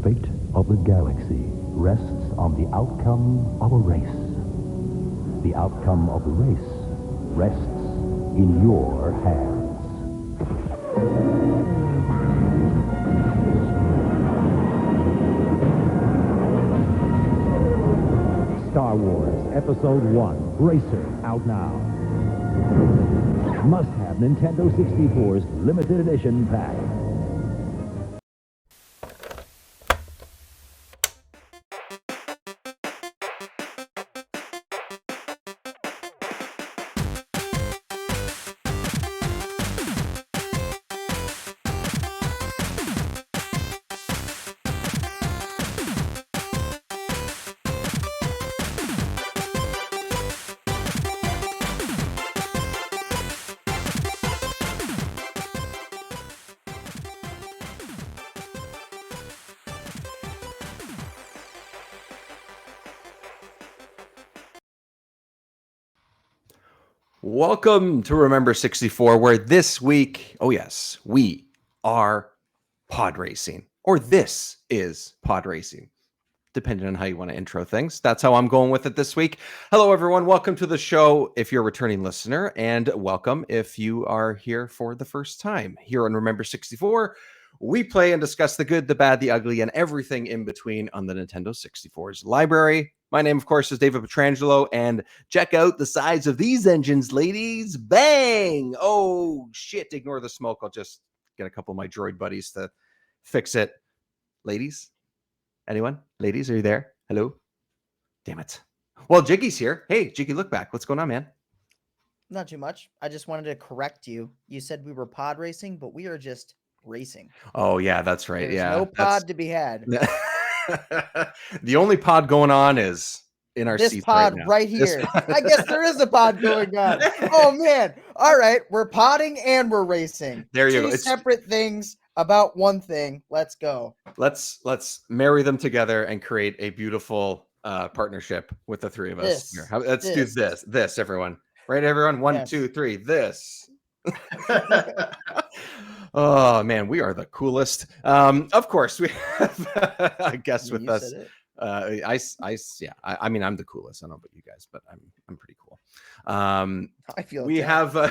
fate of the galaxy rests on the outcome of a race. The outcome of the race rests in your hands. Star Wars Episode 1, Bracer, out now. Must have Nintendo 64's limited edition pack. Welcome to Remember 64, where this week, oh yes, we are pod racing, or this is pod racing, depending on how you want to intro things. That's how I'm going with it this week. Hello, everyone. Welcome to the show if you're a returning listener, and welcome if you are here for the first time. Here on Remember 64, we play and discuss the good, the bad, the ugly, and everything in between on the Nintendo 64's library. My name, of course, is David Petrangelo, and check out the size of these engines, ladies. Bang! Oh, shit. Ignore the smoke. I'll just get a couple of my droid buddies to fix it. Ladies? Anyone? Ladies, are you there? Hello? Damn it. Well, Jiggy's here. Hey, Jiggy, look back. What's going on, man? Not too much. I just wanted to correct you. You said we were pod racing, but we are just racing. Oh, yeah, that's right. There's yeah. no pod to be had. The only pod going on is in our this seats pod right here. I guess there is a pod going on. Oh, man. All right. We're podding and we're racing. There you Two go. separate things about one thing. Let's go. Let's marry them together and create a beautiful partnership with the three of us. Here. Let's do this, everyone. Right, everyone? One, Yes. 2, 3, this. Oh, man, we are the coolest. Of course, we have a guest with us. I mean, I'm the coolest. I don't know about you guys, but I'm pretty cool. I feel we have a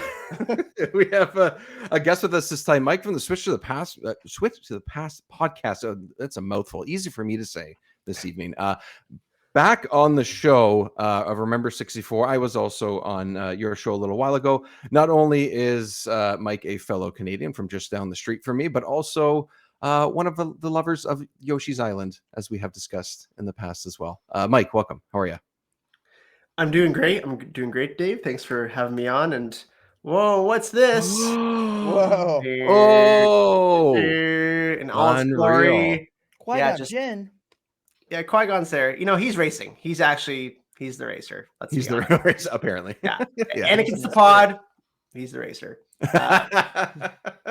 guest with us this time, Mike from the Switch to the Past podcast. Oh, that's a mouthful. Easy for me to say this evening. Back on the show of Remember 64, I was also on your show a little while ago. Not only is Mike a fellow Canadian from just down the street from me, but also one of the lovers of Yoshi's Island, as we have discussed in the past as well. Mike, welcome. How are you? I'm doing great. I'm doing great, Dave. Thanks for having me on. And whoa, what's this? Whoa. Oh, in all its glory. Qui-Gon Jinn. Yeah, Qui-Gon's there. You know, he's racing. He's the racer. He's the racer, apparently. Yeah. Anakin's the pod. He's the racer.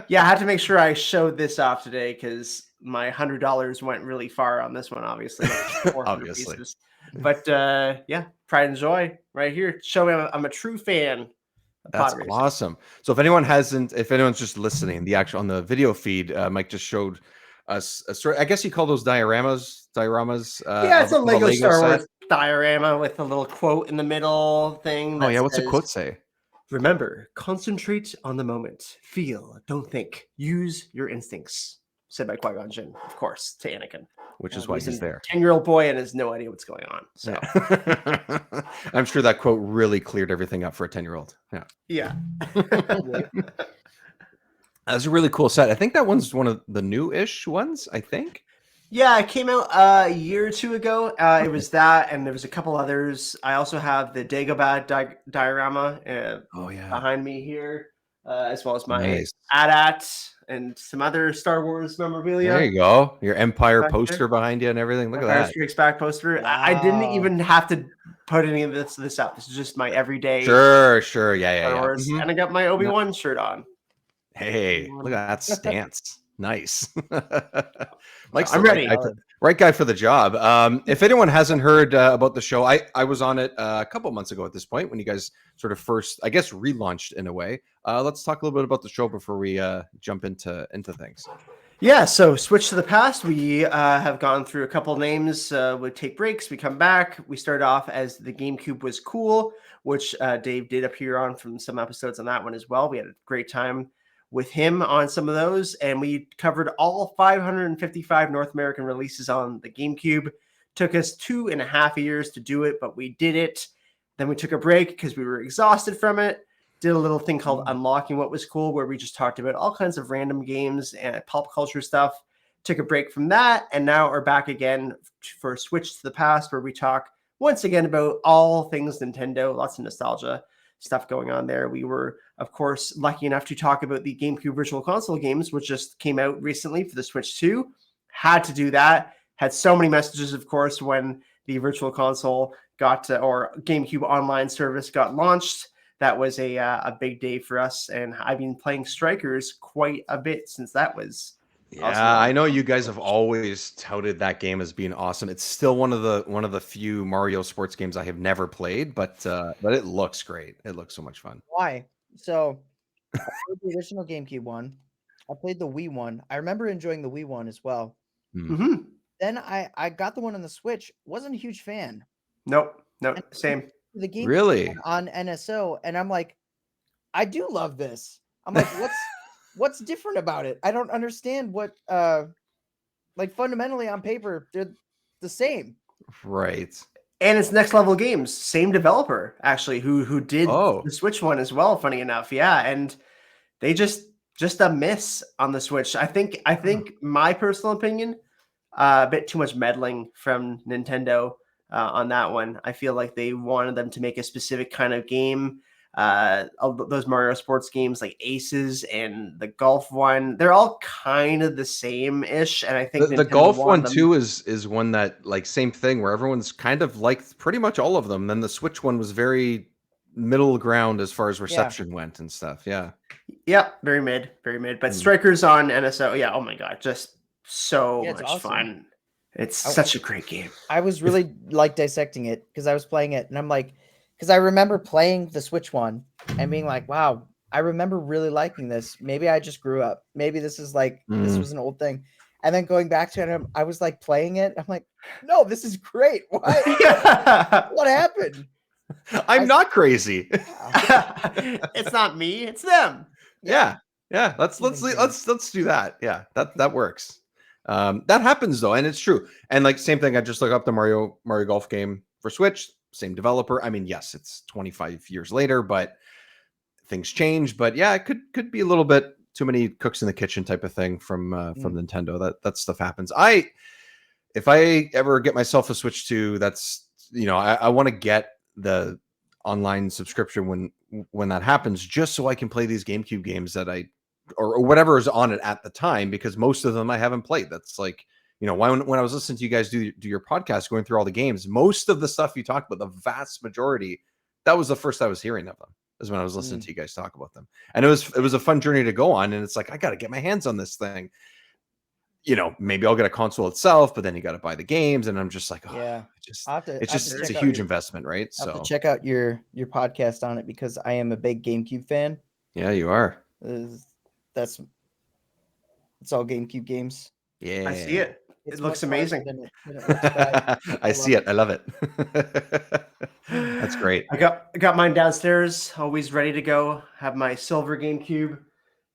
Yeah, I had to make sure I showed this off today because my $100 went really far on this one, obviously. Obviously. Pieces. But yeah, pride and joy right here. Show me I'm a true fan. That's awesome. So if anyone's just listening, on the video feed, Mike just showed us a story. I guess you call those dioramas. Yeah, it's a Lego Star Wars diorama with a little quote in the middle thing. Oh yeah, what's the quote say? Remember, concentrate on the moment. Feel, don't think. Use your instincts. Said by Qui-Gon Jinn, of course, to Anakin. Which is why he's there. 10-year-old boy and has no idea what's going on. So I'm sure that quote really cleared everything up for a 10-year-old. Yeah. That's a really cool set. I think that one's one of the new-ish ones, I think. Yeah, it came out a year or two ago. It was that, and there was a couple others. I also have the Dagobah diorama behind me here, as well as my AT-AT and some other Star Wars memorabilia. There you go. Your Empire poster behind you and everything. Look at that. Strikes Back poster. Wow. I didn't even have to put any of this up. This is just my everyday. Sure. Yeah. Mm-hmm. And I got my Obi-Wan shirt on. Hey, look at that stance. Nice. Mike's I'm ready. Right guy for the job. If anyone hasn't heard about the show, I was on it a couple months ago at this point when you guys sort of first, I guess, relaunched in a way. Let's talk a little bit about the show before we jump into things. Yeah, so switch to the past. We have gone through a couple names. We take breaks. We come back. We start off as the GameCube was cool, which Dave did appear on from some episodes on that one as well. We had a great time with him on some of those, and we covered all 555 North American releases on the GameCube. Took us 2.5 years to do it, but we did it. Then we took a break because we were exhausted from it. Did a little thing called Unlocking What Was Cool, where we just talked about all kinds of random games and pop culture stuff. Took a break from that, and now we're back again for Switch to the Past, where we talk once again about all things Nintendo. Lots of nostalgia stuff going on there. We were, of course, lucky enough to talk about the GameCube Virtual Console games, which just came out recently for the Switch 2. Had to do that. Had so many messages, of course, when the Virtual Console or GameCube Online service got launched. That was a big day for us, and I've been playing Strikers quite a bit since that was. Yeah, I know you guys have always touted that game as being awesome. It's still one of the few Mario sports games I have never played, but it looks great. It looks so much fun. Why? So I played the original GameCube one. I played the Wii one. I remember enjoying the Wii one as well. Mm-hmm. Then I got the one on the Switch. Wasn't a huge fan. Nope, same. The game really on NSO, and I'm like, I do love this. I'm like, what's different about it? I don't understand what like fundamentally on paper they're the same, right? And it's Next Level Games, same developer actually, who did the Switch one as well. Funny enough, yeah, and they just a miss on the Switch. I think my personal opinion, a bit too much meddling from Nintendo. On that one, I feel like they wanted them to make a specific kind of game. Those Mario sports games like Aces and the golf one, they're all kind of the same-ish. And I think the golf one too is one that, like, same thing where everyone's kind of liked pretty much all of them. Then the Switch one was very middle ground as far as reception went and stuff. Yeah, very mid. But Strikers on NSO, yeah. Oh my god, just so much awesome. Fun. It's such a great game. I was really like dissecting it because I was playing it, and I'm like, because I remember playing the Switch one and being like, wow, I remember really liking this. Maybe I just grew up. Maybe this is like, this was an old thing. And then going back to it, I was like playing it. I'm like, no, this is great. What? What happened? I'm not crazy. It's not me. It's them. Yeah. Let's do that. Yeah, that works. That happens though, and it's true. And like same thing, I just look up the Mario Golf game for Switch, same developer. I mean, yes, it's 25 years later, but things change. But yeah, it could be a little bit too many cooks in the kitchen type of thing from Nintendo. That stuff happens. If I ever get myself a Switch 2, that's, I want to get the online subscription when that happens, just so I can play these GameCube games that or whatever is on it at the time, because most of them I haven't played. That's like, when I was listening to you guys do your podcast, going through all the games, most of the stuff you talked about, the vast majority, that was the first I was hearing of them, is when I was listening to you guys talk about them. And it was a fun journey to go on. And it's like, I got to get my hands on this thing. Maybe I'll get a console itself, but then you got to buy the games. And I'm just like, it's a huge investment, right? I have to check out your podcast on it, because I am a big GameCube fan. Yeah, you are. It's all GameCube games. Yeah, I see it. It looks amazing. I see it. I love it. That's great. I got mine downstairs, always ready to go. Have my silver GameCube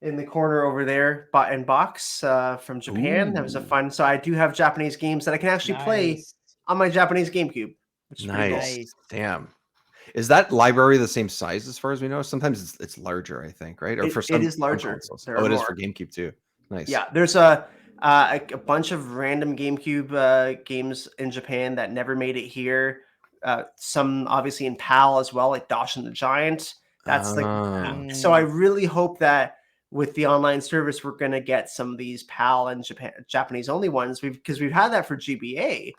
in the corner over there, bought in box from Japan. Ooh. That was a fun. So I do have Japanese games that I can actually play on my Japanese GameCube. Which is nice. Cool. Damn. Is that library the same size as far as we know? Sometimes it's larger, I think, right? Or for some, it is larger. It is for GameCube too. Nice. Yeah, there's a bunch of random GameCube games in Japan that never made it here. Some obviously in PAL as well, like Doshin the Giant. That's so I really hope that with the online service, we're gonna get some of these PAL and Japanese only ones, because we've had that for GBA,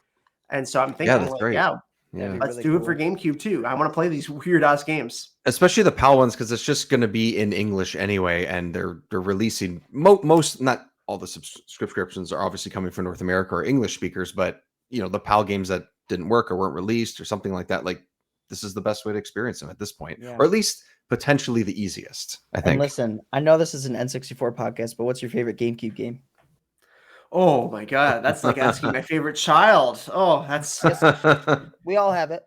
and so I'm thinking, let's do it for GameCube too. I want to play these weird ass games, especially the PAL ones, because it's just going to be in English anyway, and they're releasing most, not all the subscriptions are obviously coming from North America or English speakers, but the PAL games that didn't work or weren't released or something like that, like, this is the best way to experience them at this point, or at least potentially the easiest, I think. And listen, I know this is an N64 podcast, but what's your favorite GameCube game? Oh my god, that's like asking my favorite child. Oh, that's we all have it.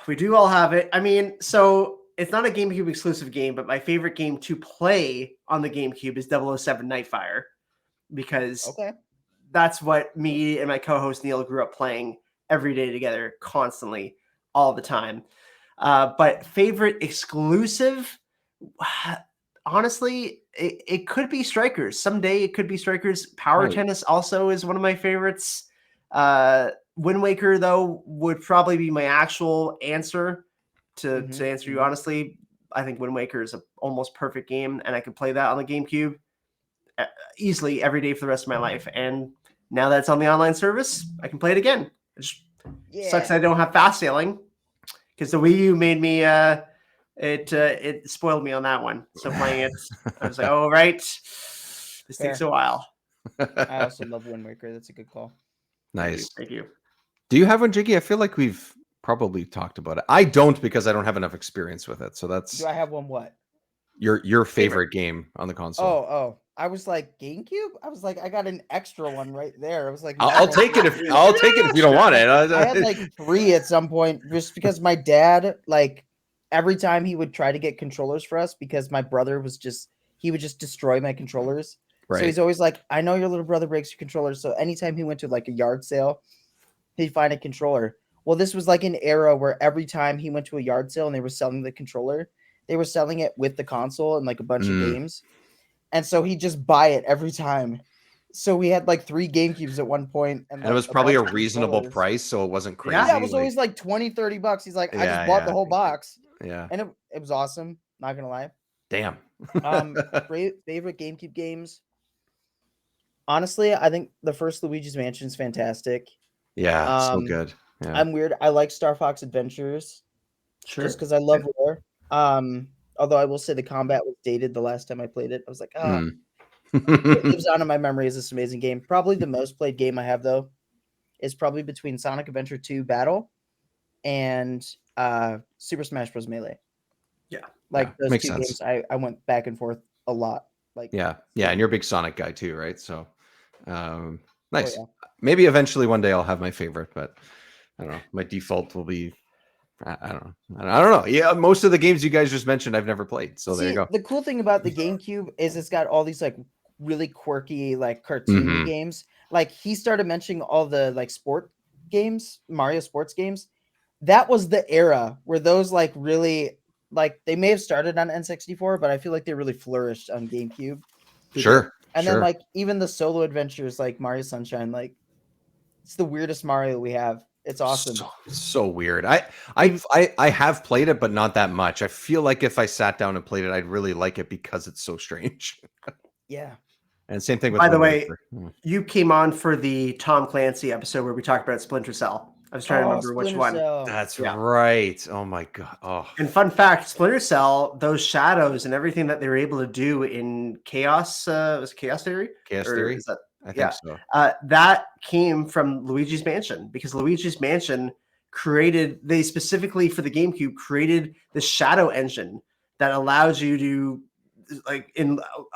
We do all have it. I mean, so it's not a GameCube exclusive game, but my favorite game to play on the GameCube is 007 Nightfire, because that's what me and my co-host Neil grew up playing every day together, constantly, all the time. But favorite exclusive, honestly, it could be Strikers. Someday it could be Strikers. Power Tennis also is one of my favorites. Wind Waker, though, would probably be my actual answer to answer you honestly. I think Wind Waker is an almost perfect game, and I could play that on the GameCube easily every day for the rest of my life. And now that it's on the online service, I can play it again. It just sucks I don't have fast sailing, because the Wii U made me it spoiled me on that one. So playing it, I was like, oh right, this takes a while. I also love Wind Waker. That's a good call. Nice. Thank you. Do you have one, Jiggy? I feel like we've probably talked about it. I don't, because I don't have enough experience with it. So that's. Do I have one? What? Your favorite game on the console? Oh! I was like, GameCube. I was like, I got an extra one right there. I was like, I'll take it if you don't want it. I had like 3 at some point, just because my dad, like, every time he would try to get controllers for us, because my brother would just destroy my controllers. Right. So he's always like, I know your little brother breaks your controllers. So anytime he went to like a yard sale, he'd find a controller. Well, this was like an era where every time he went to a yard sale and they were selling the controller, they were selling it with the console and like a bunch of games. And so he'd just buy it every time. So we had like 3 GameCubes at one point. And it was probably a reasonable price, so it wasn't crazy. Yeah, it was always like $20-$30. He's like, I just bought the whole box. Yeah. And it was awesome. Not going to lie. Damn. Favorite GameCube games? Honestly, I think the first Luigi's Mansion is fantastic. Yeah, so good. Yeah. I'm weird. I like Star Fox Adventures. Sure. Just because I love war. Although I will say the combat was dated the last time I played it. I was like, it lives on in my memory as this amazing game. Probably the most played game I have, though, is probably between Sonic Adventure 2 Battle and Super Smash Bros. Melee. Yeah. Like those 2 games, I went back and forth a lot. Like yeah, and you're a big Sonic guy too, right? So nice. Maybe eventually one day I'll have my favorite, but I don't know. My default will be I don't know. Yeah, most of the games you guys just mentioned I've never played. So there you go. The cool thing about the GameCube is it's got all these like really quirky, like cartoony games. Like he started mentioning all the like sport games, Mario sports games. That was the era where those like really like they may have started on N64, but I feel like they really flourished on GameCube. Sure. And then like even the solo adventures like Mario Sunshine, like it's the weirdest Mario we have. It's awesome. So weird. I have played it, but not that much. I feel like if I sat down and played it, I'd really like it because it's so strange. Yeah. And same thing with. By the way, you came on for the Tom Clancy episode where we talked about Splinter Cell. I was trying to remember which one. That's right. Oh my god. Oh. And fun fact, Splinter Cell, those shadows and everything that they were able to do in Chaos, was it Chaos Theory? Chaos Theory? I think so. That came from Luigi's Mansion, because Luigi's Mansion they specifically for the GameCube created the shadow engine that allows you to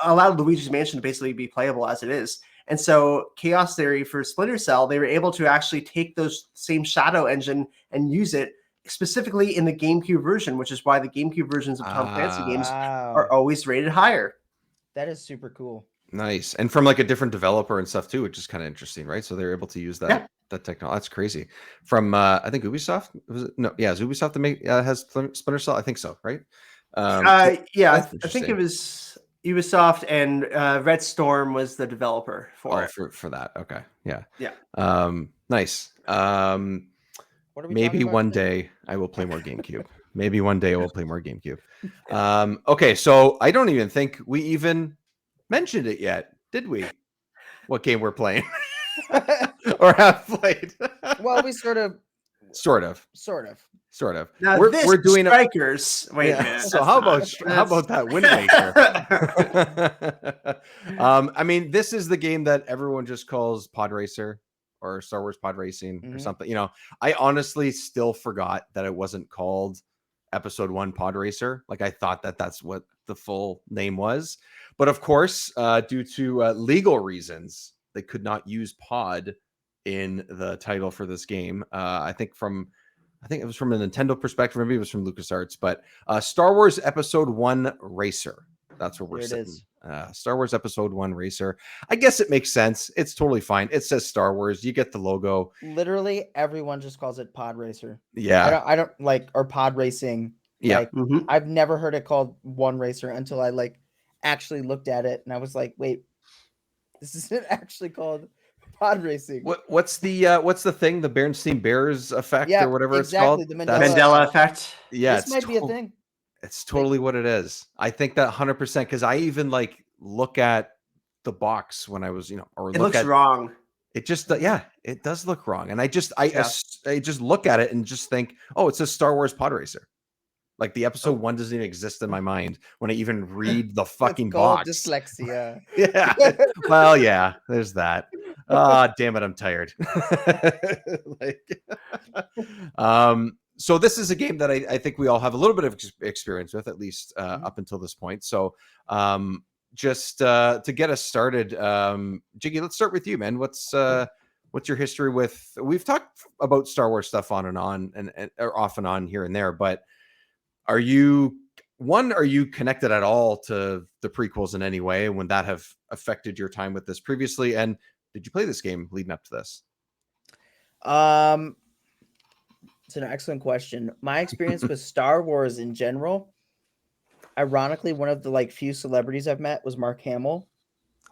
allowed Luigi's Mansion to basically be playable as it is. And so Chaos Theory for Splinter Cell, they were able to actually take those same shadow engine and use it specifically in the GameCube version, which is why the GameCube versions of Tom Clancy games are always rated higher. That is super cool. Nice. And from like a different developer and stuff too, which is kind of interesting, right? So they're able to use that technology. That's crazy. From I think Ubisoft. Was it? No, yeah, is Ubisoft that has Splinter Cell? I think so, right? I think it was Ubisoft, and Red Storm was the developer for it. For that. Okay. Yeah. Yeah. Nice. Maybe one day I will play more GameCube. Maybe one day I will play more GameCube. Okay, so I don't even think we even mentioned it yet, did we? What game we're playing or have played? Well, we sort of. Now we're doing Strikers. Wait a minute. So how about that Wind Waker? I mean, this is the game that everyone just calls Podracer or Star Wars Pod Racing or something. You know, I honestly still forgot that it wasn't called Episode 1 Podracer. Like I thought that's what the full name was. But of course, due to legal reasons, they could not use pod in the title for this game. I think it was from a Nintendo perspective, maybe it was from LucasArts, but Star Wars Episode 1 Racer. That's where we're sitting. Star Wars Episode 1 Racer. I guess it makes sense. It's totally fine. It says Star Wars. You get the logo. Literally everyone just calls it Pod Racer. Yeah. I don't like, or Pod Racing. Yeah. Like, I've never heard it called One Racer until I like actually looked at it and I was like, wait, this isn't actually called Pod Racing. What's the thing? The Bernstein Bears effect or whatever it's called? The Mandela effect. Yeah. This might be a thing. It's totally what it is. I think that 100%, because I even like look at the box when I was, or it looks wrong. It just, it does look wrong. And I just look at it and just think, oh, it says Star Wars Pod Racer. Like the episode 1 doesn't even exist in my mind when I even read the fucking box. Dyslexia. Yeah. Well, yeah, there's that. Damn it, I'm tired. So this is a game that I think we all have a little bit of experience with, at least up until this point. So just to get us started, Jiggy, let's start with you, man. What's your history with? We've talked about Star Wars stuff on and on, and or off and on here and there, but are you connected at all to the prequels in any way? Would that have affected your time with this previously? And did you play this game leading up to this? It's an excellent question. My experience with Star Wars in general, ironically, one of the like few celebrities I've met was Mark Hamill.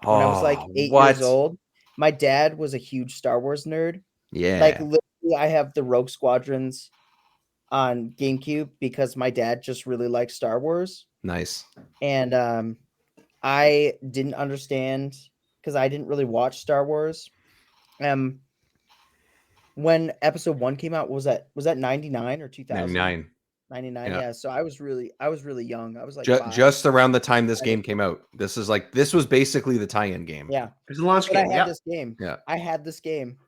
When I was like 8 years old. My dad was a huge Star Wars nerd. Yeah. Like literally, I have the Rogue Squadrons on GameCube because my dad just really liked Star Wars. Nice. And I didn't understand because I didn't really watch Star Wars. When episode 1 came out, was that 99 or 2000? 99. Yeah. So I was really young. I was like just around the time this game came out. This was basically the tie-in game. Yeah. It was a launch game. I had this game. Yeah. I had this game.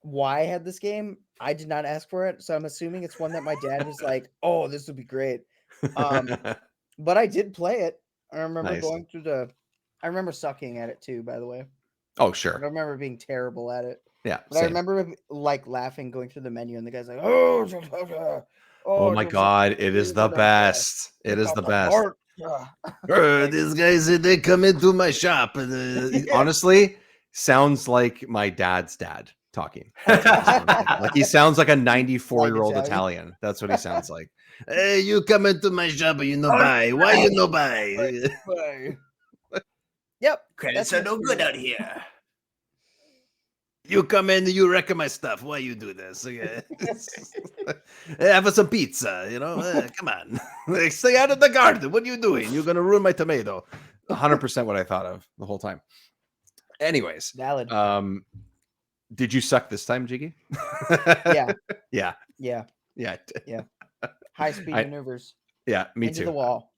Why I had this game? I did not ask for it. So I'm assuming it's one that my dad was like, oh, this would be great. But I did play it. I remember going through I remember sucking at it too, by the way. Oh, sure. I remember being terrible at it. Yeah. But I remember like laughing, going through the menu, and the guy's like, oh my God, it is the best. It is the best. These guys, they come into my shop. Honestly, sounds like my dad's dad talking. Like he sounds like a 94-year-old Italian. That's what he sounds like. Hey, you come into my shop and you no buy. Why you no buy? Yep. Credits are no good out here. You come in, you wreck my stuff. Why you do this? Have some pizza, come on. Stay out of the garden. What are you doing? You're going to ruin my tomato. 100% what I thought of the whole time. Anyways. Valid. Did you suck this time, Jiggy? Yeah. High speed maneuvers. Yeah, me into too. The wall.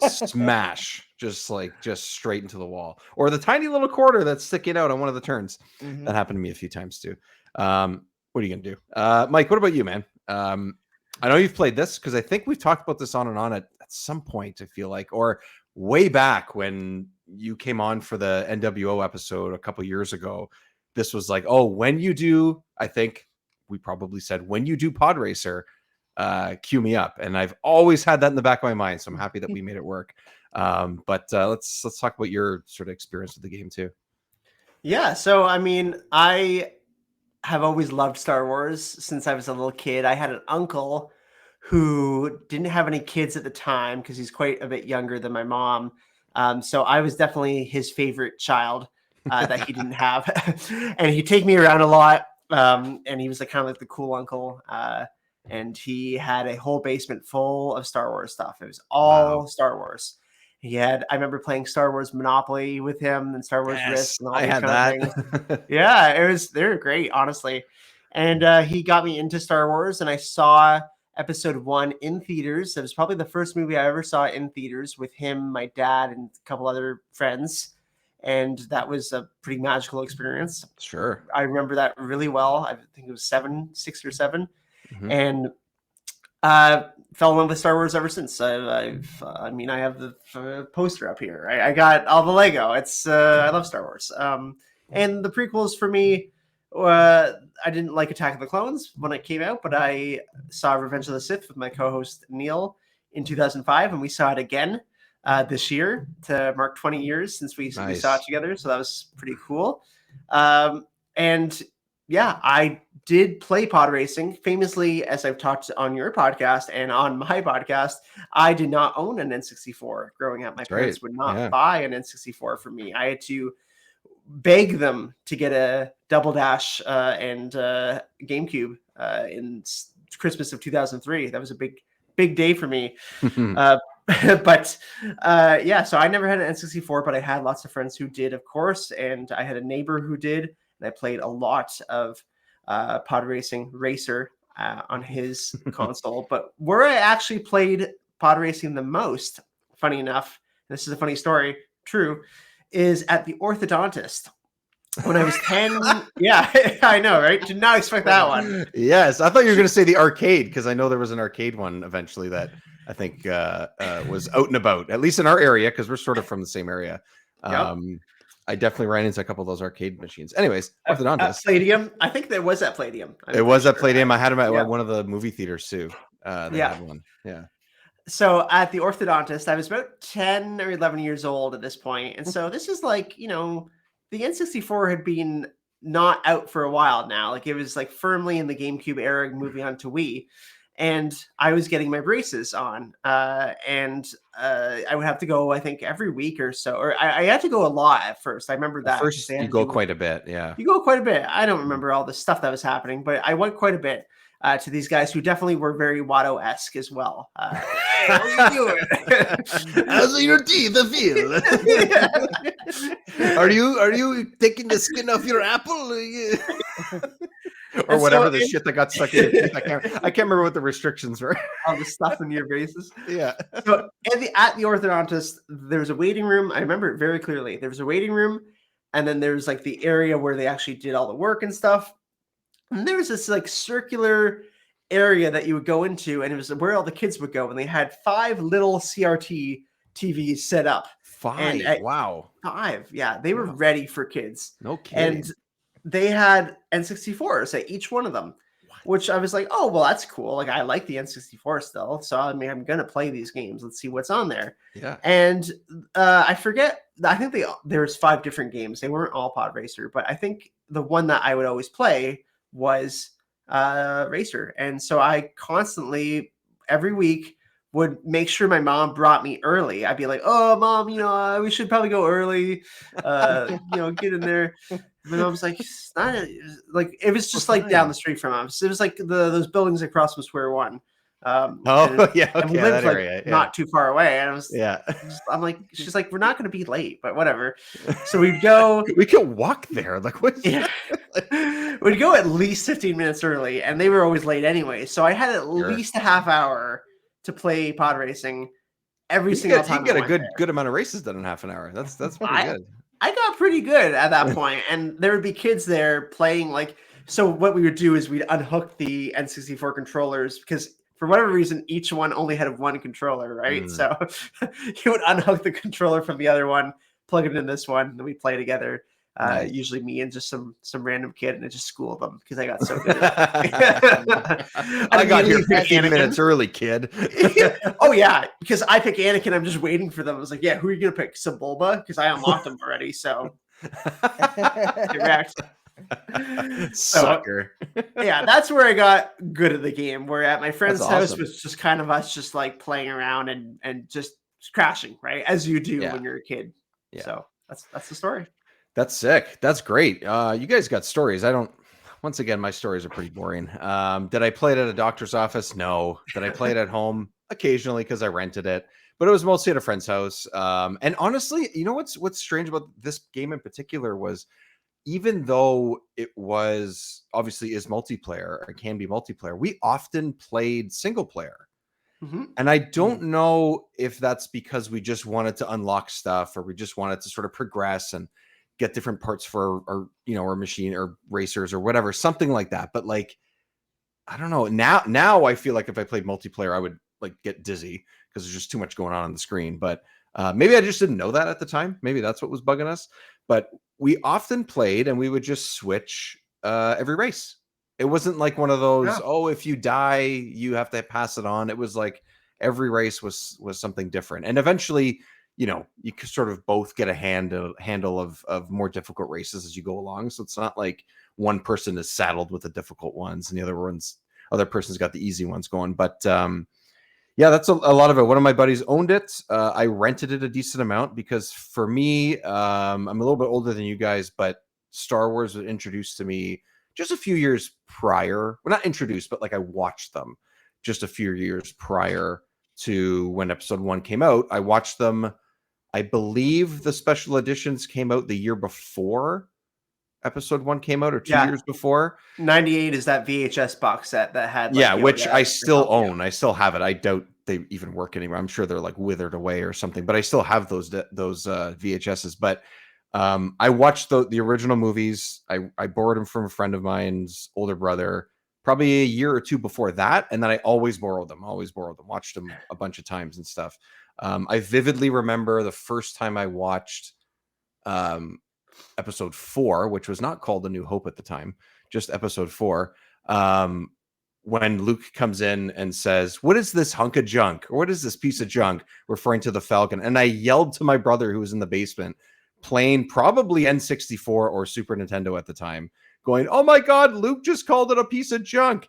Smash, just straight into the wall, or the tiny little quarter that's sticking out on one of the turns. That happened to me a few times too. What are you gonna do, Mike? What about you, man? I know you've played this because I think we've talked about this on and on at some point. I feel like, or way back when you came on for the NWO episode a couple years ago. This was like, oh, when you do, I think we probably said when you do Pod Racer, cue me up, and I've always had that in the back of my mind, so I'm happy that we made it work. But let's talk about your sort of experience with the game too. Yeah, so I mean, I have always loved Star Wars since I was a little kid. I had an uncle who didn't have any kids at the time because he's quite a bit younger than my mom. So I was definitely his favorite child that he didn't have, and he'd take me around a lot. And he was kind of like the cool uncle. And he had a whole basement full of Star Wars stuff. It was all Star Wars. I remember playing Star Wars Monopoly with him and Star Wars Risk. And all these kind of things. Yeah, they were great, honestly. And he got me into Star Wars, and I saw episode 1 in theaters. It was probably the first movie I ever saw in theaters with him, my dad, and a couple other friends. And that was a pretty magical experience. Sure. I remember that really well. I think it was 6 or 7. And fell in love with Star Wars ever since. I have the poster up here. I got all the Lego. I love Star Wars. And the prequels for me, I didn't like Attack of the Clones when it came out, but I saw Revenge of the Sith with my co-host Neil in 2005, and we saw it again this year to mark 20 years since we saw it together. So that was pretty cool. And yeah, I did play pod racing. Famously, as I've talked on your podcast and on my podcast, I did not own an N64 growing up. My parents would not buy an N64 for me. I had to beg them to get a Double Dash and GameCube in Christmas of 2003. That was a big day for me. But yeah, so I never had an N64, but I had lots of friends who did, of course, and I had a neighbor who did, and I played a lot of pod racing Racer on his console. But where I actually played pod racing the most, funny enough, this is a funny story, true, is at the orthodontist. When I was 10, yeah, I know, right? Did not expect that one. Yes, I thought you were going to say the arcade, because I know there was an arcade one eventually that I think was out and about, at least in our area, because we're sort of from the same area. Yep. I definitely ran into a couple of those arcade machines. Anyways, orthodontist. Palladium. I think there was at Palladium. It was at Palladium. I had them at one of the movie theaters too. They had one. Yeah. So at the orthodontist, I was about 10 or 11 years old at this point. And so this is like, you know, the N64 had been not out for a while now. Like it was like firmly in the GameCube era, moving on to Wii. And I was getting my braces on. And I would have to go, I think, every week or so. Or I had to go a lot at first. I remember that. First, you go quite a bit. Yeah. You go quite a bit. I don't remember all the stuff that was happening, but I went quite a bit. To these guys who definitely were very Watto-esque as well. Hey, what are you doing? How's your teeth feel? Are you taking the skin off your apple? Or whatever the shit that got stuck in your teeth. I can't remember what the restrictions were. All the stuff in your braces. Yeah. So at the orthodontist, there's a waiting room. I remember it very clearly. There was a waiting room, and then there's like the area where they actually did all the work and stuff. And there was this like circular area that you would go into, and it was where all the kids would go. And they had 5 little CRT TVs set up. 5? Wow. 5. Yeah. They were ready for kids. No kidding. And they had N64s at each one of them, which I was like, oh, well, that's cool. Like, I like the N64 still. So, I mean, I'm going to play these games. Let's see what's on there. Yeah. And I forget. I think there's 5 different games. They weren't all Pod Racer, but I think the one that I would always play was Racer. And so I constantly, every week, would make sure my mom brought me early. I'd be like, oh, Mom, you know, we should probably go early, you know, get in there. But I was like, it's not like, it was just like down the street from us. It was like those buildings across from Square One. Yeah, okay, and we lived that area, not too far away. And I was, I'm like, she's like, we're not going to be late, but whatever. So we'd go. We could walk there. Like, what? Yeah. We'd go at least 15 minutes early, and they were always late anyway. So I had at least a half hour to play pod racing every single time. You get a good amount of races done in half an hour. That's pretty good. I got pretty good at that point, and there would be kids there playing like. So what we would do is we'd unhook the N64 controllers because for whatever reason each one only had one controller, right? So you would unhook the controller from the other one, plug it in this one, and then we play together. Nice. Usually me and just some random kid, and I just schooled them because I got so good at it. I got here 15 minutes early, kid. Oh yeah, because I pick Anakin. I'm just waiting for them. I was like, yeah, who are you gonna pick? Sebulba? Because I unlocked them already. So direct. Sucker. Yeah, that's where I got good at the game. Where at my friend's house was just kind of us just like playing around and just crashing, right? As you do when you're a kid. Yeah. So that's the story. That's sick. That's great. You guys got stories. Once again, my stories are pretty boring. Did I play it at a doctor's office? No. Did I play it at home? Occasionally, because I rented it, but it was mostly at a friend's house. And honestly, you know what's strange about this game in particular was, even though it was obviously is multiplayer or can be multiplayer, we often played single player. Mm-hmm. And I don't know if that's because we just wanted to unlock stuff or we just wanted to sort of progress and get different parts for our machine or racers or whatever, something like that. But like, I don't know. Now I feel like if I played multiplayer, I would like get dizzy because there's just too much going on the screen. But maybe I just didn't know that at the time. Maybe that's what was bugging us. But we often played and we would just switch every race. It wasn't like one of those, oh, if you die, you have to pass it on. It was like every race was something different. And eventually, you could sort of both get a handle of more difficult races as you go along. So it's not like one person is saddled with the difficult ones and the other person's got the easy ones going. But yeah, that's a lot of it. One of my buddies owned it. I rented it a decent amount because for me, I'm a little bit older than you guys, but Star Wars was introduced to me just a few years prior. Well, not introduced, but like I watched them just a few years prior to when episode 1 came out. I watched them. I believe the special editions came out the year before episode 1 came out, or 2 years before. 98 is that VHS box set that had which I still own. I still have it. I doubt they even work anymore. I'm sure they're like withered away or something, but I still have those VHSs. But I watched the original movies. I borrowed them from a friend of mine's older brother probably a year or two before that, and then I always borrowed them. Watched them a bunch of times and stuff. I vividly remember the first time I watched episode 4, which was not called A New Hope at the time, just episode 4, when Luke comes in and says, "What is this hunk of junk?" or "What is this piece of junk?" referring to the Falcon. And I yelled to my brother who was in the basement playing probably N64 or Super Nintendo at the time, going, "Oh my God, Luke just called it a piece of junk."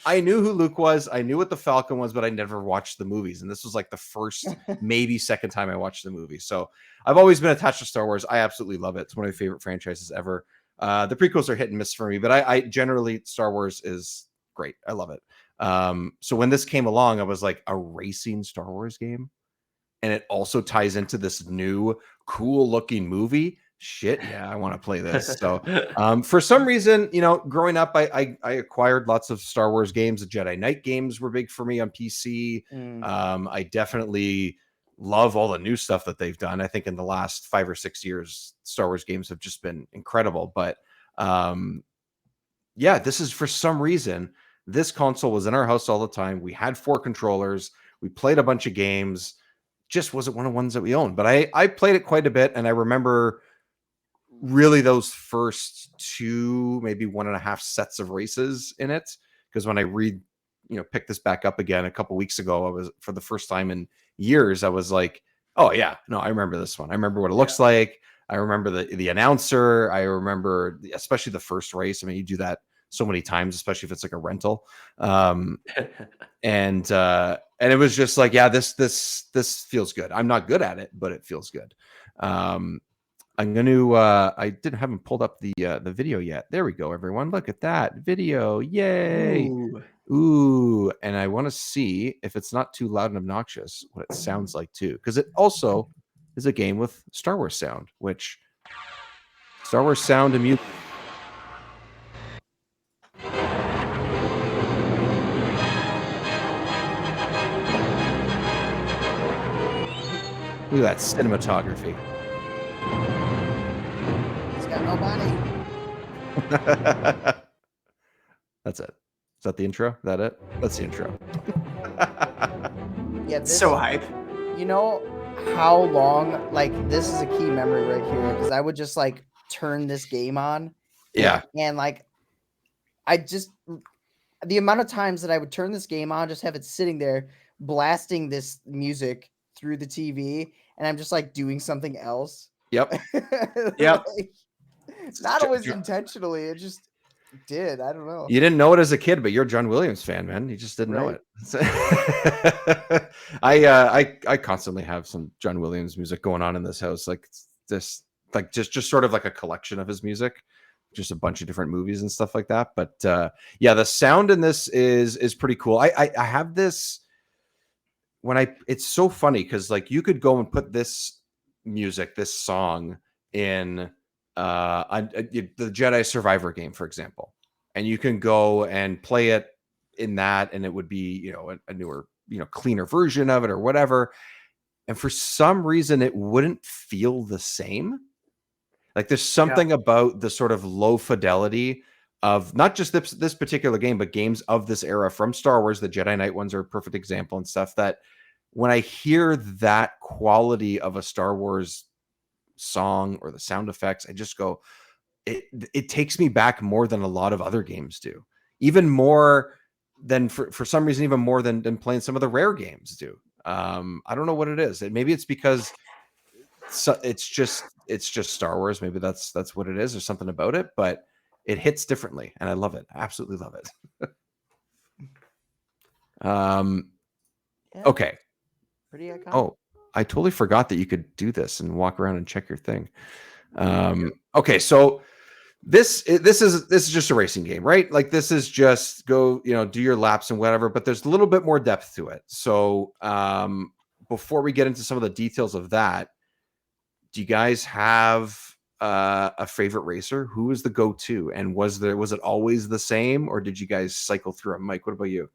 I knew who Luke was. I knew what the Falcon was, but I never watched the movies. And this was like the first, maybe second time I watched the movie. So I've always been attached to Star Wars. I absolutely love it. It's one of my favorite franchises ever. The prequels are hit and miss for me, but I generally, Star Wars is great. I love it. So when this came along, I was like, a racing Star Wars game? And it also ties into this new cool looking movie. Shit, yeah, I want to play this. So for some reason, growing up, I acquired lots of Star Wars games. The Jedi Knight games were big for me on PC. I definitely love all the new stuff that they've done. I think in the last 5 or 6 years, Star Wars games have just been incredible. But yeah, this is, for some reason, this console was in our house all the time. We had 4 controllers. We played a bunch of games. Just wasn't one of the ones that we owned. But I played it quite a bit, and I remember really those first 2, maybe 1.5 sets of races in it. Because when I picked this back up again a couple weeks ago, I was, for the first time in years, I was like, oh yeah, no, I remember this one. I remember what it looks like. I remember the announcer. I remember especially the first race. I mean, you do that so many times, especially if it's like a rental. And it was just like, yeah, this feels good. I'm not good at it, but it feels good. I'm going to, I haven't pulled up the video yet. There we go, everyone. Look at that video. Yay. Ooh. And I want to see if it's not too loud and obnoxious, what it sounds like too. Because it also is a game with Star Wars sound, which Star Wars sound and music. Look at that cinematography. He's got no body. That's it. Is that the intro? Is that it? That's the intro. Yeah, so hype. You know how long, like, this is a key memory right here, because I would just like turn this game on. Yeah. And like, the amount of times that I would turn this game on, just have it sitting there blasting this music through the TV, and I'm just like doing something else. Yep. Yep. Like, not always intentionally. It just did. I don't know. You didn't know it as a kid, but you're a John Williams fan, man. You just didn't know it. I constantly have some John Williams music going on in this house. Like this, like just sort of like a collection of his music, just a bunch of different movies and stuff like that. But yeah, the sound in this is pretty cool. I have this it's so funny because like you could go and put this music, this song in the Jedi Survivor game, for example, and you can go and play it in that, and it would be, a newer, cleaner version of it or whatever. And for some reason, it wouldn't feel the same. Like there's something about the sort of low fidelity of not just this particular game, but games of this era from Star Wars. The Jedi Knight ones are a perfect example and stuff, that when I hear that quality of a Star Wars song or the sound effects, I just go, it takes me back more than a lot of other games do, even more than for some reason, even more than playing some of the Rare games do. I don't know what it is. Maybe it's because it's just Star Wars. Maybe that's what it is, or something about it, but it hits differently, and I love it. I absolutely love it. Yeah, Okay. pretty iconic. Oh, I totally forgot that you could do this and walk around and check your thing. Okay, so this is just a racing game, right? Like, this is just go, do your laps and whatever, but there's a little bit more depth to it. So before we get into some of the details of that, do you guys have a favorite racer? Who is the go-to, and was it always the same, or did you guys cycle through it? Mike, what about you?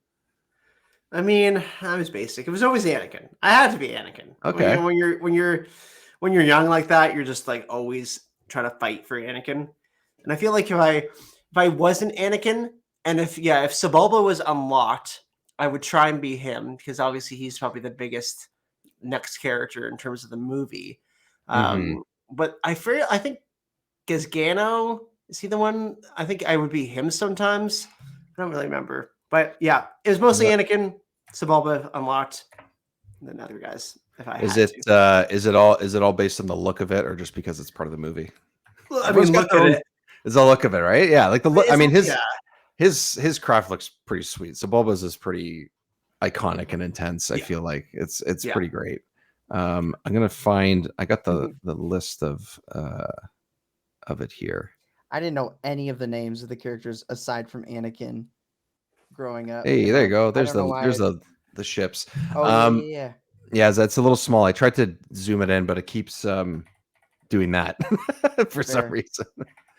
I mean, I was basic. It was always Anakin. I had to be Anakin. Okay. When you're young like that, you're just like always trying to fight for Anakin. And I feel like if I wasn't Anakin, and if Sebulba was unlocked, I would try and be him, because obviously he's probably the biggest next character in terms of the movie. But I think Gazgano, is he the one? I think I would be him sometimes. I don't really remember. But yeah, it was mostly Anakin, Sebulba unlocked, and then other guys. If I is it all based on the look of it, or just because it's part of the movie? I mean, look at it. It's the look of it, right? Yeah, like the look. I mean, his craft looks pretty sweet. Sebulba's is pretty iconic and intense. I feel like it's pretty great. I'm gonna find. I got the list of it here. I didn't know any of the names of the characters aside from Anakin growing up. Hey, there you go. There's the ships. Oh, yeah. Yeah, that's a little small. I tried to zoom it in, but it keeps doing that for some reason.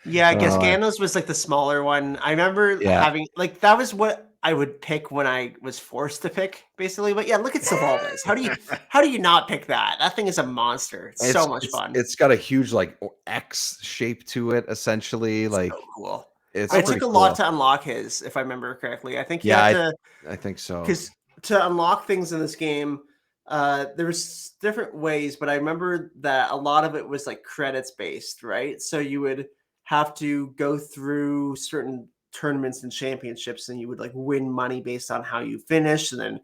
Yeah, I guess Gandalf's was like the smaller one. I remember having like that was what I would pick when I was forced to pick, basically. But yeah, look at Sebulba's. How do you not pick that? That thing is a monster. It's so much fun. It's got a huge like X shape to it, essentially. It's like so cool. It took a lot to unlock his, if I remember correctly. I think I think so. Because to unlock things in this game, there was different ways, but I remember that a lot of it was like credits based, right? So you would have to go through certain tournaments and championships, and you would like win money based on how you finish, and then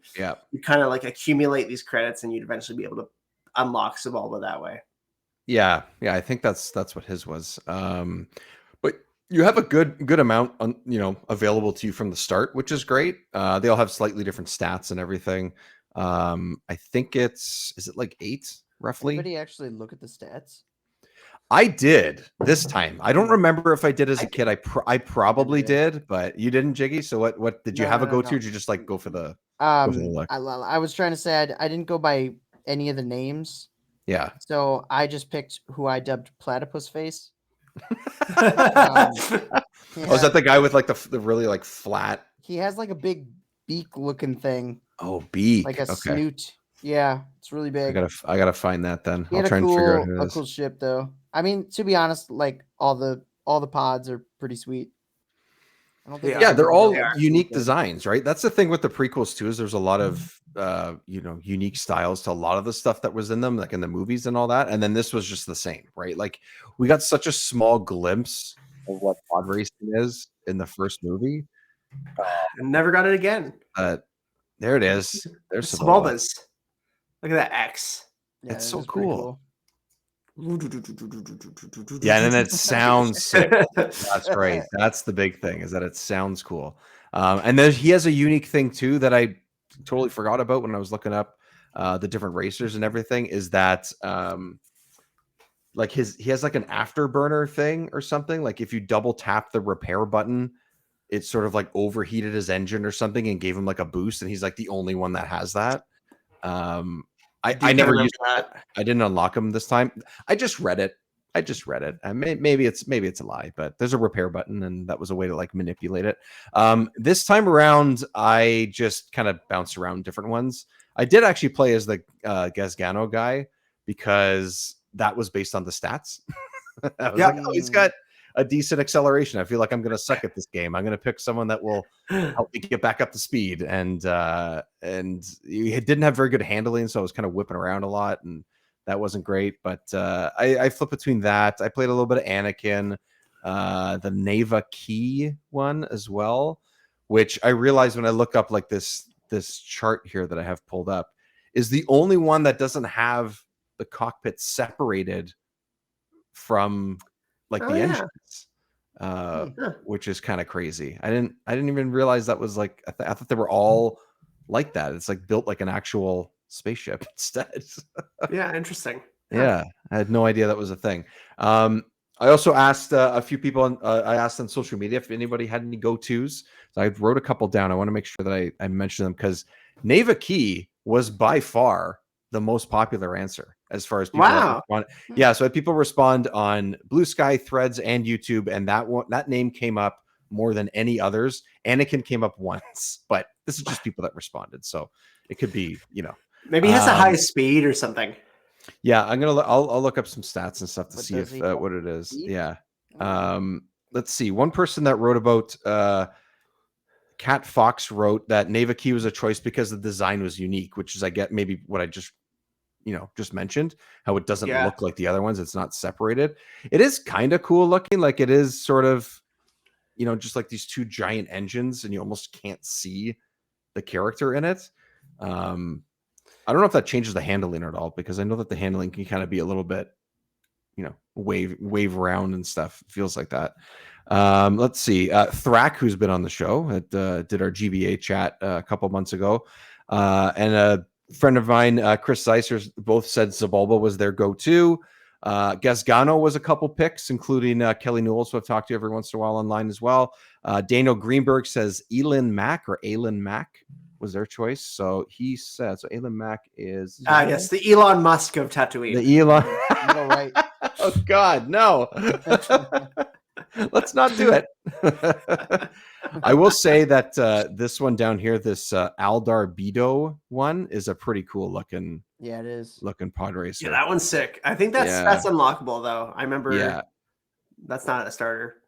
you kind of like accumulate these credits, and you'd eventually be able to unlock Sebulba that way. Yeah, I think that's what his was. But you have a good amount available to you from the start, which is great. They all have slightly different stats and everything. I think is it like 8 roughly? Anybody actually look at the stats? I did this time. I don't remember if I did as a kid. I probably did, but you didn't, Jiggy. So what did you have a go-to? Or did you just like go for the look? I was trying to say I didn't go by any of the names. Yeah. So I just picked who I dubbed Platypus Face. Is that the guy with like the really like flat? He has like a big beak looking thing. Oh, beak. Like a snoot. Yeah, it's really big. I gotta find that then. I'll try and figure out who it is. A cool ship though. I mean, to be honest, like all the pods are pretty sweet. I don't think they're all unique designs, right? That's the thing with the prequels too, is there's a lot of unique styles to a lot of the stuff that was in them, like in the movies and all that. And then this was just the same, right? Like we got such a small glimpse of what pod racing is in the first movie. Never got it again. There it is. There's Sebulba's. Look at that X. Yeah, it's so cool. Yeah, and then it sounds sick. That's right. That's the big thing, is that it sounds cool. And then he has a unique thing too that I totally forgot about when I was looking up the different racers and everything, is that like he has like an afterburner thing or something. Like if you double tap the repair button, it sort of like overheated his engine or something and gave him like a boost, and he's like the only one that has that. I never used that. I didn't unlock them this time. I just read it. Maybe it's a lie, but there's a repair button, and that was a way to like manipulate it. This time around, I just kind of bounced around different ones. I did actually play as the Gazgano guy, because that was based on the stats. I was like, oh, he's got a decent acceleration. I feel like I'm going to suck at this game. I'm going to pick someone that will help me get back up to speed. And he didn't have very good handling, so I was kind of whipping around a lot. That wasn't great, but I flipped between that. I played a little bit of Anakin, the Neva Key one as well, which I realized when I look up like this chart here that I have pulled up is the only one that doesn't have the cockpit separated from like the engines, which is kind of crazy. I didn't even realize that was like, I thought they were all like that. It's like built like an actual spaceship instead. Yeah, interesting. Yeah, I had no idea that was a thing. I also asked a few people, I asked on social media if anybody had any go-tos. So I wrote a couple down. I want to make sure that I mention them because Neva Key was by far the most popular answer as far as people that respond. Yeah, so people respond on Bluesky, Threads, and YouTube, and that name came up more than any others. Anakin came up once, but this is just people that responded. So it could be, maybe he has a high speed or something. Yeah, I'll look up some stats and stuff to see if what it is. Yeah. Let's see. One person that wrote about Cat Fox wrote that Neva Key was a choice because the design was unique, which is I get maybe what I just mentioned, how it doesn't look like the other ones. It's not separated. It is kind of cool looking. Like it is sort of, just like these two giant engines and you almost can't see the character in it. I don't know if that changes the handling at all, because I know that the handling can kind of be a little bit, wave around and stuff. It feels like that. Let's see. Thrak, who's been on the show, did our GBA chat a couple months ago. And a friend of mine, Chris Zeisser, both said Zabulba was their go-to. Gasgano was a couple picks, including Kelly Newell, who I've talked to every once in a while online as well. Daniel Greenberg says Elon Mack was their choice. So he said, so Elon Mack is yes, the Elon Musk of Tatooine. The Elon. Right. Oh God, no. Let's not do it. I will say that this one down here, this Aldar Bedo one, is a pretty cool looking. Yeah, it is. Looking Podracer. Yeah, that one's sick. I think that's unlockable though. I remember. Yeah. That's not a starter.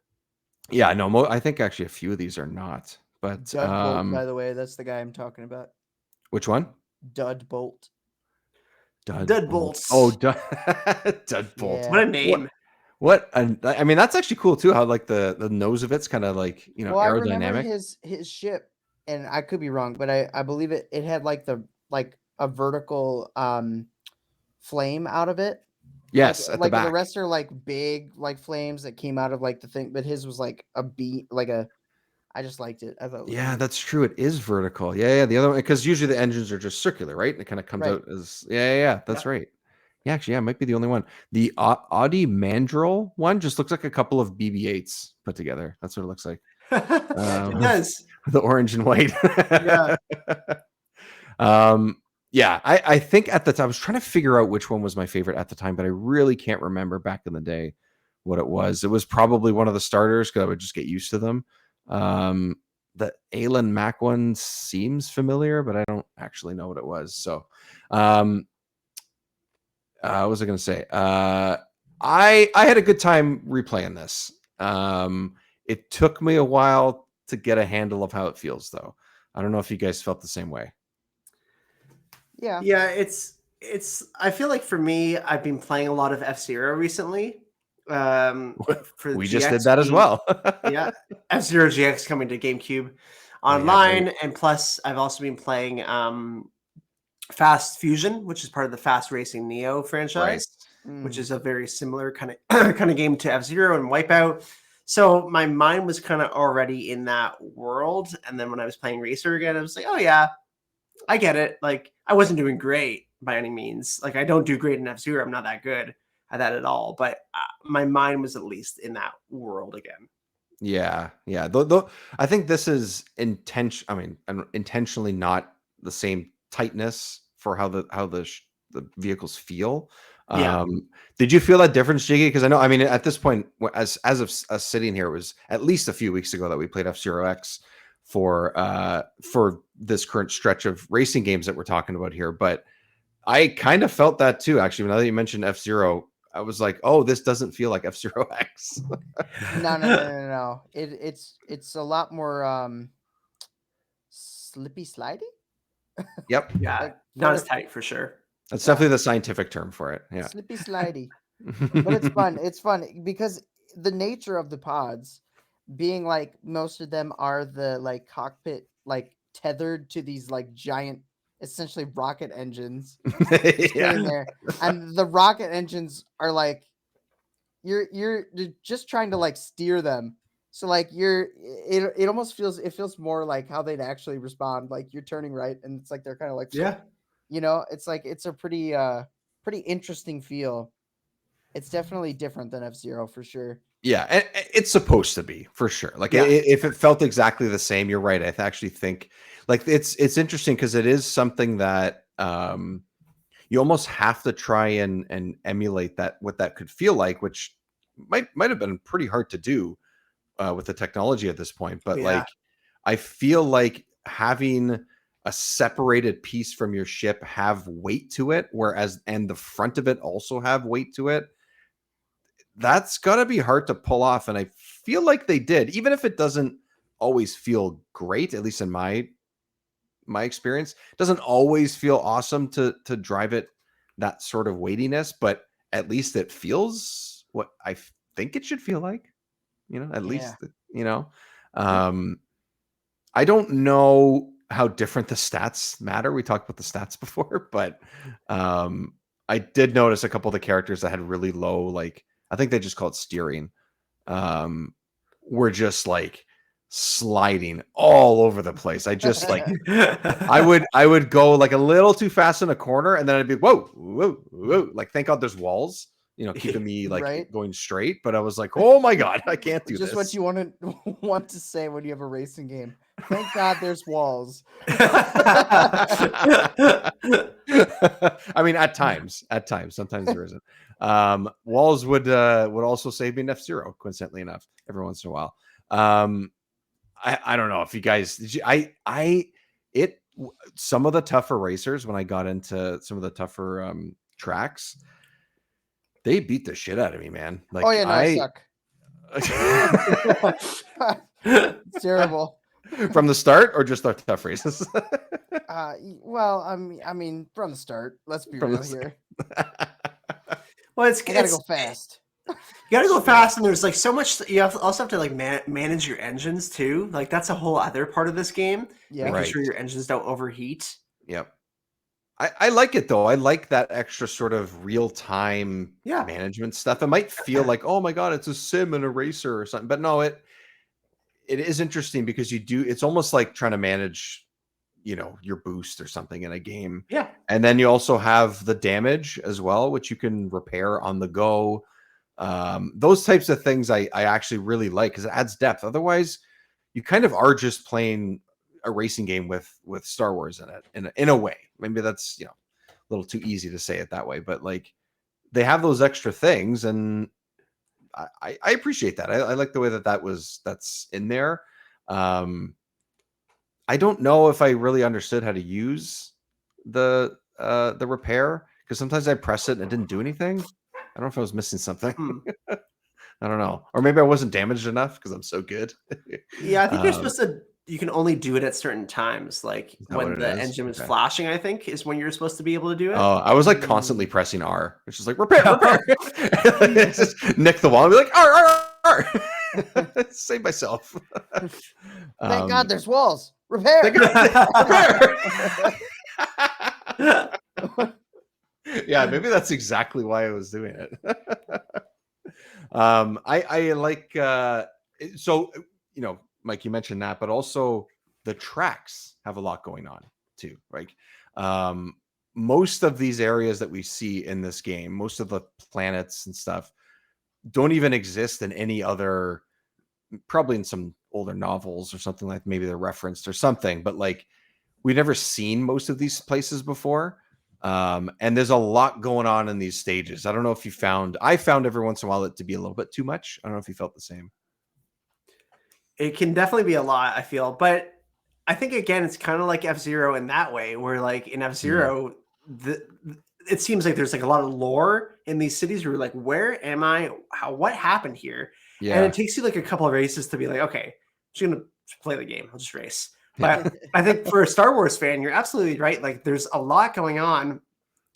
Yeah, no. I think actually a few of these are not. But Dudbolt, by the way, that's the guy I'm talking about. Which one? Dudbolt. Dudbolt. Oh, Dudbolt. Yeah. What a name. What? I mean, that's actually cool too. How like the nose of it's kind of like well, aerodynamic. I remember his ship, and I could be wrong, but I believe it had like a vertical flame out of it. Yes, like the back. The rest are like big like flames that came out of like the thing, but his was like a beat, like a. I just liked it. I thought. Yeah, that's true. It is vertical. Yeah. The other one, because usually the engines are just circular, right? And it kind of comes out as yeah. That's right. Yeah, actually, it might be the only one. The Audi Mandrill one just looks like a couple of BB-8s put together. That's what it looks like. It does. The orange and white. Yeah. Yeah, I think at the time I was trying to figure out which one was my favorite at the time, but I really can't remember back in the day what it was. It was probably one of the starters because I would just get used to them. The Elon Mack one seems familiar, but I don't actually know what it was. So, what was I going to say? I had a good time replaying this. It took me a while to get a handle of how it feels, though. I don't know if you guys felt the same way. Yeah. It's I feel like for me, I've been playing a lot of F-Zero recently. We just did that as well. Yeah. F-Zero GX coming to GameCube online, and plus I've also been playing Fast Fusion, which is part of the Fast Racing Neo franchise, which is a very similar kind of game to F-Zero and Wipeout. So my mind was kind of already in that world, and then when I was playing Racer again, I was like, oh yeah, I get it. Like, I wasn't doing great by any means. Like, I don't do great in F-Zero. I'm not that good at that at all. But my mind was at least in that world again. Yeah. Though I think this is intentionally not the same tightness for how the vehicles feel. Yeah. Did you feel that difference, Jiggy? Because I know, at this point, as of us sitting here, it was at least a few weeks ago that we played F-Zero X for this current stretch of racing games that we're talking about here. But I kind of felt that too, actually. Now that you mentioned F-Zero, I was like, oh, this doesn't feel like F-Zero X. No. It's a lot more slippy slidey. Yep. Yeah. Not as tight for sure. That's definitely the scientific term for it. Yeah. Slippy slidey. But it's fun. It's fun because the nature of the pods being like most of them are the like cockpit like tethered to these like giant essentially rocket engines sitting there, and the rocket engines are like you're just trying to like steer them, so like it almost feels more like how they'd actually respond, like you're turning right and it's like they're kind of like it's like it's a pretty interesting feel. It's definitely different than F-Zero for sure. Yeah, and it's supposed to be for sure. Like if it felt exactly the same, you're right. I actually think like it's interesting because it is something that you almost have to try and emulate what that could feel like, which might have been pretty hard to do with the technology at this point. But like I feel like having a separated piece from your ship have weight to it, and the front of it also have weight to it. That's got to be hard to pull off. And I feel like they did, even if it doesn't always feel great, at least in my experience. It doesn't always feel awesome to drive it that sort of weightiness, but at least it feels what I think it should feel like, at least, I don't know how different the stats matter. We talked about the stats before, but I did notice a couple of the characters that had really low, like, I think they just call it steering, were just like sliding all over the place. I just like, I would go like a little too fast in a corner, and then I'd be, whoa, whoa, whoa. Like, thank God there's walls, keeping me like going straight. But I was like, oh my God, I can't do just this. What you want to say when you have a racing game. Thank God there's walls. I mean, at times, sometimes there isn't. Walls would also save me in F-Zero, coincidentally enough, every once in a while. I don't know if you guys, some of the tougher racers, when I got into some of the tougher tracks, they beat the shit out of me, man. Like, I suck. It's terrible. From the start, or just the tough races? Well, I mean, from the start. Let's be real here. Well, you gotta go fast. You gotta go fast, and there's like so much. You also have to like manage your engines too. Like, that's a whole other part of this game. Yeah, making sure your engines don't overheat. Yep. I like it though. I like that extra sort of real time management stuff. It might feel like, oh my God, it's a sim and a racer or something, but no, it is interesting because it's almost like trying to manage, your boost or something in a game. Yeah. And then you also have the damage as well, which you can repair on the go. Those types of things I actually really like because it adds depth. Otherwise, you kind of are just playing a racing game with Star Wars in it in a way. Maybe that's, a little too easy to say it that way, but like they have those extra things, and I appreciate that. I like the way that's in there. I don't know if I really understood how to use the repair, because sometimes I press it and it didn't do anything. I don't know if I was missing something. I don't know, or maybe I wasn't damaged enough because I'm so good. Yeah, I think you're supposed to. You can only do it at certain times, like when the engine was flashing. I think is when you're supposed to be able to do it. Oh, I was like constantly pressing R, which is like repair. Just nick the wall and be like R. Save myself. Thank God there's walls. Repair. Yeah, maybe that's exactly why I was doing it. I like so Mike, you mentioned that, but also the tracks have a lot going on too. Like most of these areas that we see in this game, most of the planets and stuff don't even exist in any other, probably in some older novels or something, like maybe they're referenced or something, but like we've never seen most of these places before. And there's a lot going on in these stages. I don't know if I found every once in a while it to be a little bit too much. I don't know if you felt the same. It can definitely be a lot, I feel, but I think again, it's kind of like F-Zero in that way, where like in F-Zero, it seems like there's like a lot of lore in these cities where you're like, where am I? What happened here? Yeah. And it takes you like a couple of races to be like, okay, I'm just going to play the game. I'll just race. But I think for a Star Wars fan, you're absolutely right. Like there's a lot going on.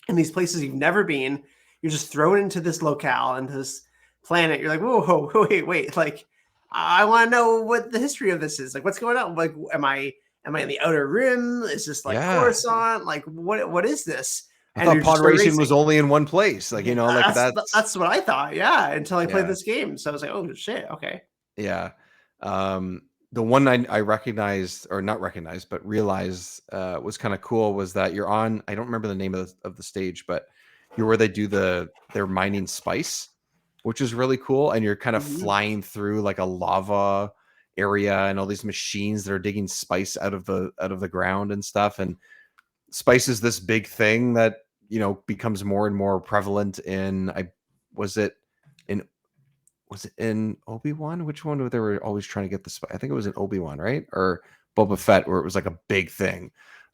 in these places you've never been. You're just thrown into this locale and this planet. You're like, whoa, wait. Like, I want to know what the history of this is. Like, what's going on? Like, am I in the Outer Rim? Is this like Coruscant? Like, what is this? I thought pod racing was only in one place. Like, you know, like that's what I thought. Yeah. Until I played this game. So I was like, oh shit. Okay. Yeah. The one I recognized, or not recognized, but realized was kind of cool was that you're on, I don't remember the name of the stage, but you're where they do they're mining spice, which is really cool. And you're kind of flying through like a lava area and all these machines that are digging spice out of the ground and stuff. And spice is this big thing that, you know, becomes more and more prevalent in, was it in Obi-Wan? Which one were they were always trying to get the spice? I think it was in Obi-Wan, right? Or Boba Fett, where it was like a big thing.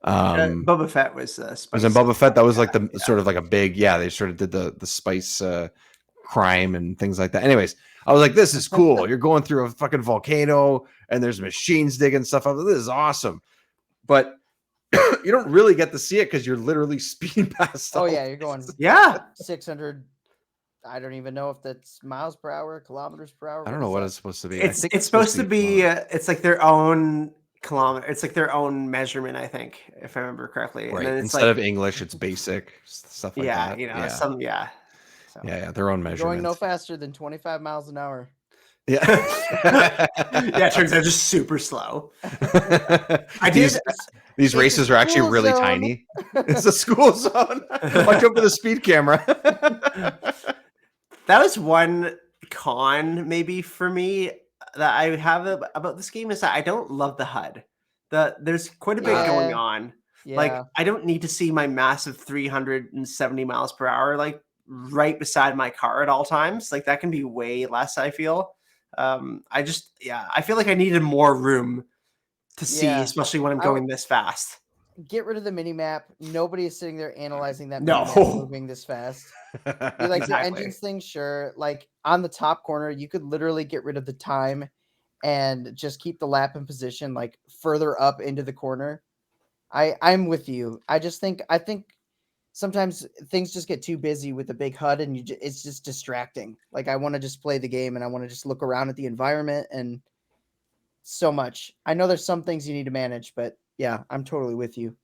Boba Fett was spice. Was in Boba Fett. That was like the sort of like a big, they sort of did the spice crime and things like that. Anyways, I was like, this is cool. You're going through a fucking volcano and there's machines digging stuff up. This is awesome. But you don't really get to see it because you're literally speeding past. Oh yeah, you're going 600. I don't even know if that's miles per hour, kilometers per hour. I don't know what it's supposed to be. It's supposed to be it's like their own kilometer. It's like their own measurement, I think, if I remember correctly. Right. And then Instead of English, it's basic stuff like that. You know, So, their own measurement. Going no faster than 25 miles an hour. Yeah. It turns out just super slow. These races are actually really tiny. It's a school zone. Watch out for the speed camera. That was one con maybe for me that I have about this game is that I don't love the HUD. There's quite a bit going on. Yeah. Like, I don't need to see my massive 370 miles per hour like right beside my car at all times. Like, that can be way less, I feel. I feel like I needed more room to see, especially when I'm going this fast. Get rid of the mini map. Nobody is sitting there analyzing that mini map moving this fast. You like the engines thing, sure. Like on the top corner, you could literally get rid of the time and just keep the lap in position like further up into the corner. I'm with you. I think sometimes things just get too busy with the big HUD and it's just distracting. Like I want to just play the game and I want to just look around at the environment and so much. I know there's some things you need to manage, but yeah, I'm totally with you.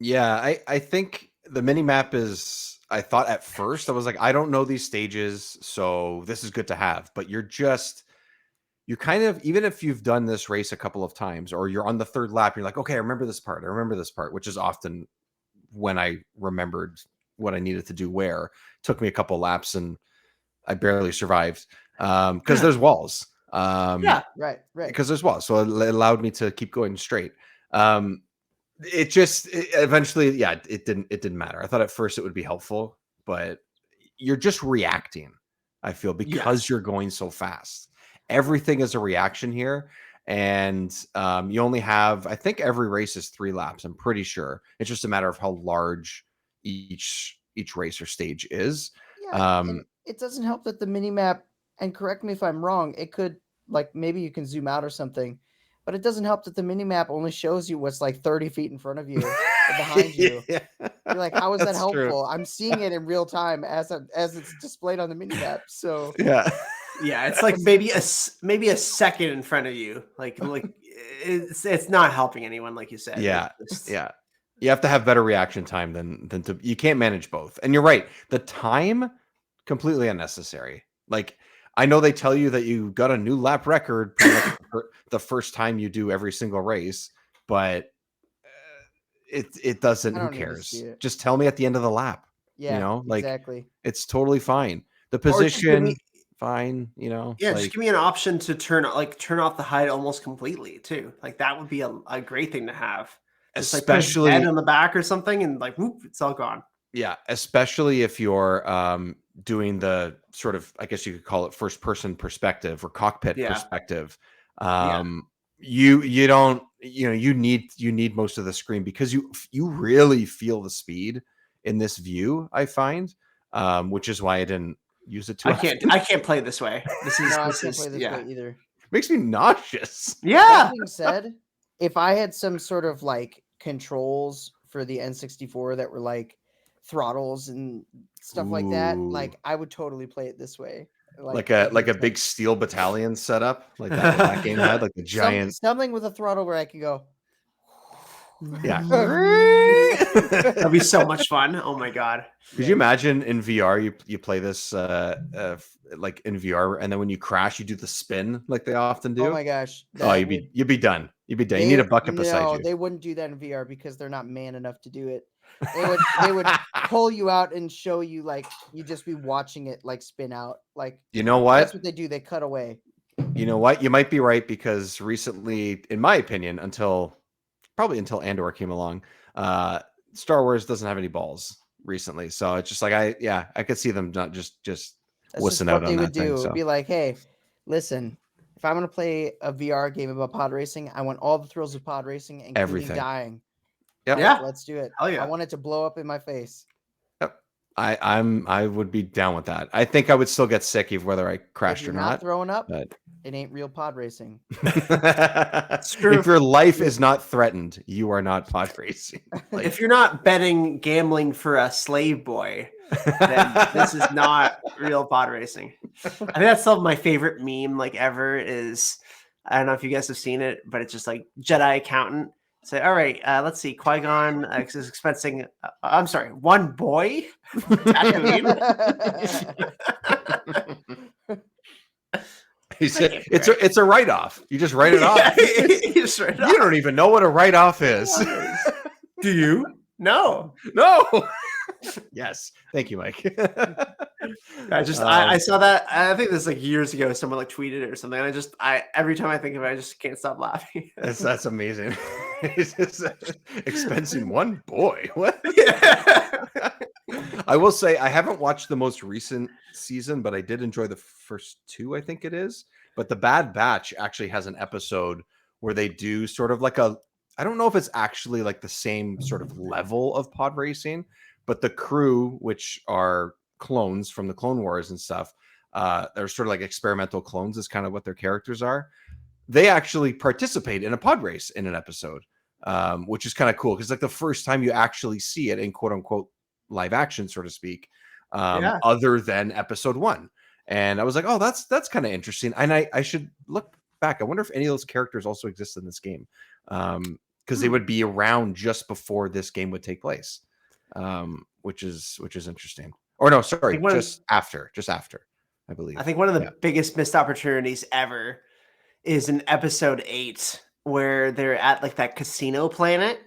Yeah, I think the mini map is, I thought at first, I was like, I don't know these stages, so this is good to have. But you're kind of, even if you've done this race a couple of times or you're on the third lap, you're like, okay, I remember this part, which is often when I remembered what I needed to do where. It took me a couple laps and I barely survived because there's walls. Right. Because there's walls, so it allowed me to keep going straight. Eventually, it didn't matter. I thought at first it would be helpful, but you're just reacting, I feel, because you're going so fast. Everything is a reaction here. And you only have, I think every race is 3 laps. I'm pretty sure. It's just a matter of how large each race or stage is. Yeah, it doesn't help that the mini map, and correct me if I'm wrong, it could, like, maybe you can zoom out or something, but it doesn't help that the mini map only shows you what's like 30 feet in front of you or behind you. You're like, how is that helpful? True. I'm seeing it in real time as it's displayed on the mini map. So yeah, it's like maybe a second in front of you. Like it's not helping anyone, like you said. Yeah. You have to have better reaction time than to, you can't manage both. And you're right. The time, completely unnecessary. Like, I know they tell you that you got a new lap record the first time you do every single race, but it doesn't. Who cares? Just tell me at the end of the lap. Yeah, you know, like exactly. It's totally fine. The position, fine. You know, yeah. Just give me an option to turn off the HUD almost completely too. Like that would be a great thing to have. Just especially like on the back or something, and like whoop, it's all gone. Yeah, especially if you're doing the sort of, I guess you could call it first person perspective or cockpit perspective. You don't, you need most of the screen because you really feel the speed in this view, I find, which is why I didn't use it too often. I can't play this way. I can't play this way either. Makes me nauseous. Yeah. That being said, if I had some sort of like controls for the N64 that were like throttles and stuff like that. Like I would totally play it this way. Like a big steel battalion setup, like that game had, like the giant something with a throttle where I could go. Yeah. That'd be so much fun. Oh my god. Could you imagine in VR you play this like in VR, and then when you crash you do the spin like they often do? Oh my gosh. You'd be done. You'd be done. You need a bucket beside you. No, they wouldn't do that in VR because they're not man enough to do it. They would pull you out and show you, like, you'd just be watching it like spin out. Like, you know what? That's what they do. They cut away. You know what? You might be right, because recently, in my opinion, probably until Andor came along, Star Wars doesn't have any balls recently. So it's just like I could see them not just wussing out on that thing. It would be like, hey, listen, if I'm gonna play a VR game about pod racing, I want all the thrills of pod racing and everything dying. Yep. Yeah, let's do it. Hell yeah. I want it to blow up in my face. Yep. I would be down with that. I think I would still get sick of whether I crashed or not. Throwing up, but it ain't real pod racing. If your life is not threatened, you are not pod racing. Like, if you're not betting gambling for a slave boy, then this is not real pod racing. I think that's still my favorite meme like ever is, I don't know if you guys have seen it, but it's just like Jedi accountant say, all right, let's see, Qui-Gon is expensing, I'm sorry, one boy? He said it's a write-off. You just write it off. You don't even know what a write-off is. Do you? No. Yes. Thank you, Mike. I saw that. I think this is like years ago. Someone like tweeted it or something. And every time I think of it, I just can't stop laughing. That's amazing. It's just expensing one boy. What? Yeah. I will say I haven't watched the most recent season, but I did enjoy the first two, I think it is. But the Bad Batch actually has an episode where they do sort of like I don't know if it's actually like the same sort of level of pod racing, but the crew, which are clones from the Clone Wars and stuff, they're sort of like experimental clones is kind of what their characters are. They actually participate in a pod race in an episode, which is kind of cool because like the first time you actually see it in quote unquote live action, so to speak, other than episode 1. And I was like, oh, that's kind of interesting. And I should look back. I wonder if any of those characters also exist in this game, because they would be around just before this game would take place, which is interesting. Or no, sorry, just after, I believe. I think one of the biggest missed opportunities ever is in episode 8 where they're at like that casino planet.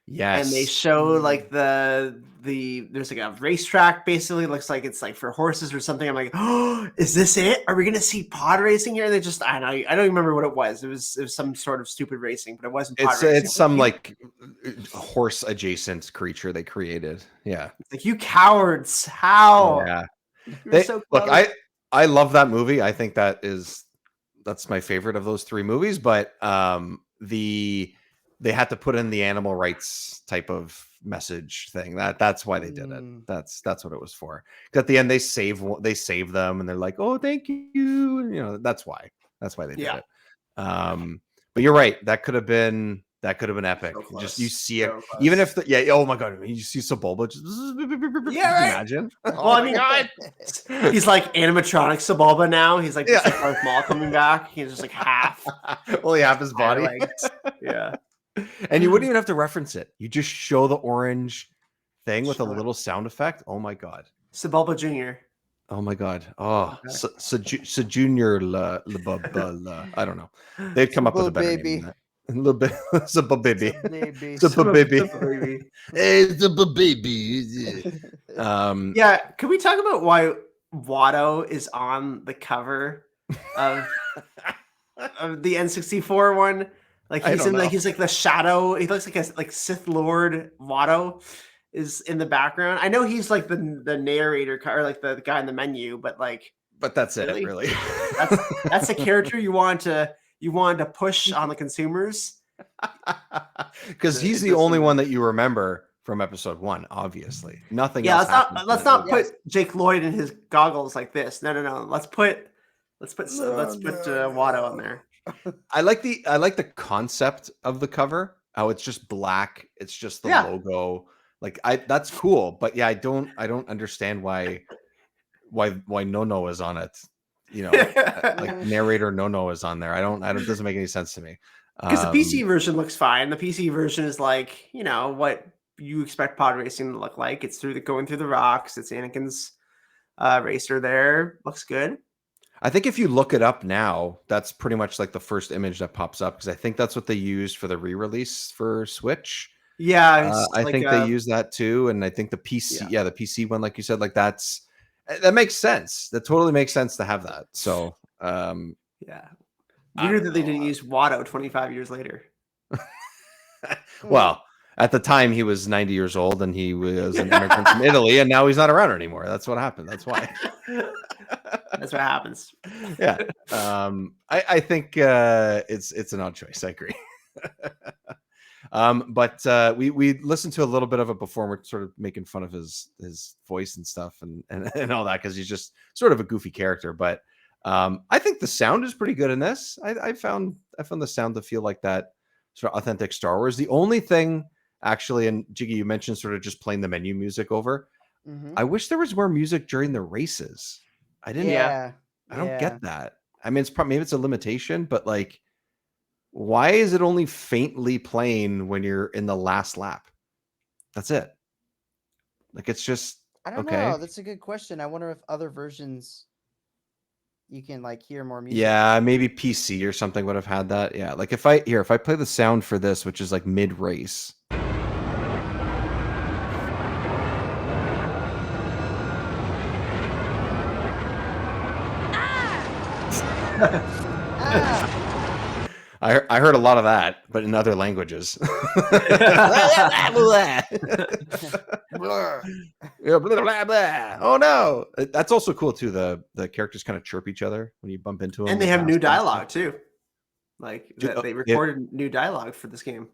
Yes. And they show like there's like a racetrack, basically looks like it's like for horses or something. I'm like, oh, is this it? Are we gonna see pod racing here? And they just I don't remember what it was. It was some sort of stupid racing, but it wasn't pod racing. It's some like horse adjacent creature they created. Yeah. It's like, you cowards, how? Yeah. Look, I love that movie. I think that's my favorite of those 3 movies, but they had to put in the animal rights type of message thing. That's why they did it. That's what it was for. Because at the end they save them and they're like, oh, thank you. And, you know, that's why they did it. But you're right. That could have been epic. So just you see it, even if oh my god, you see Sebulba just imagine. Well, I mean, god. He's like animatronic Sebulba now. He's like Darth Maul coming back. He's just like half. Only half his body. Yeah. And you wouldn't even have to reference it. You just show the orange thing with a little sound effect. Oh my god. Sebulba Jr. Oh my god. Oh, so Junior la I don't know. They'd come up with a better name than that. A little bit. Sebulba baby. Sebulba baby. Hey, Sebulba baby. Yeah. Can we talk about why Watto is on the cover of the N64 one? Like he's like the shadow. He looks like a Sith Lord. Watto is in the background. I know he's like the narrator or like the guy in the menu, but that's really? it. Really, that's a character you wanted to push on the consumers, because he's the only one that you remember from episode 1. Obviously, nothing. Yeah, let's not put Jake Lloyd in his goggles like this. No. Let's put Watto on there. I like the concept of the cover. How it's just black. It's just the logo. Like that's cool, but yeah, I don't understand why No is on it. You know, like narrator No is on there. I don't it doesn't make any sense to me. Because the PC version looks fine. The PC version is like, you know, what you expect pod racing to look like. It's going through the rocks. It's Anakin's racer there. Looks good. I think if you look it up now, that's pretty much like the first image that pops up because I think that's what they used for the re-release for Switch. Yeah, I think they use that too, and I think the PC, the PC one, like you said, like that makes sense. That totally makes sense to have that. So, yeah, weird that they didn't use Watto 25 years later. Well, at the time he was 90 years old and he was an immigrant from Italy, and now he's not around anymore. That's what happened. That's why. That's what happens. Yeah, I think it's an odd choice. I agree. But we listened to a little bit of it before. We're sort of making fun of his voice and stuff and all that because he's just sort of a goofy character. But I think the sound is pretty good in this. I found the sound to feel like that sort of authentic Star Wars. The only thing actually, and Jiggy, you mentioned sort of just playing the menu music over. I wish there was more music during the races. I didn't. Yeah. I don't get that. I mean, maybe it's a limitation, but like, why is it only faintly playing when you're in the last lap? That's it. Like, it's just I don't know. That's a good question. I wonder if other versions you can like hear more music. Yeah, maybe PC or something would have had that. Yeah, like if I play the sound for this, which is like mid race. I heard a lot of that, but in other languages. Oh no! That's also cool too. The characters kind of chirp each other when you bump into them, and they have new dialogue too. Like they recorded new dialogue for this game.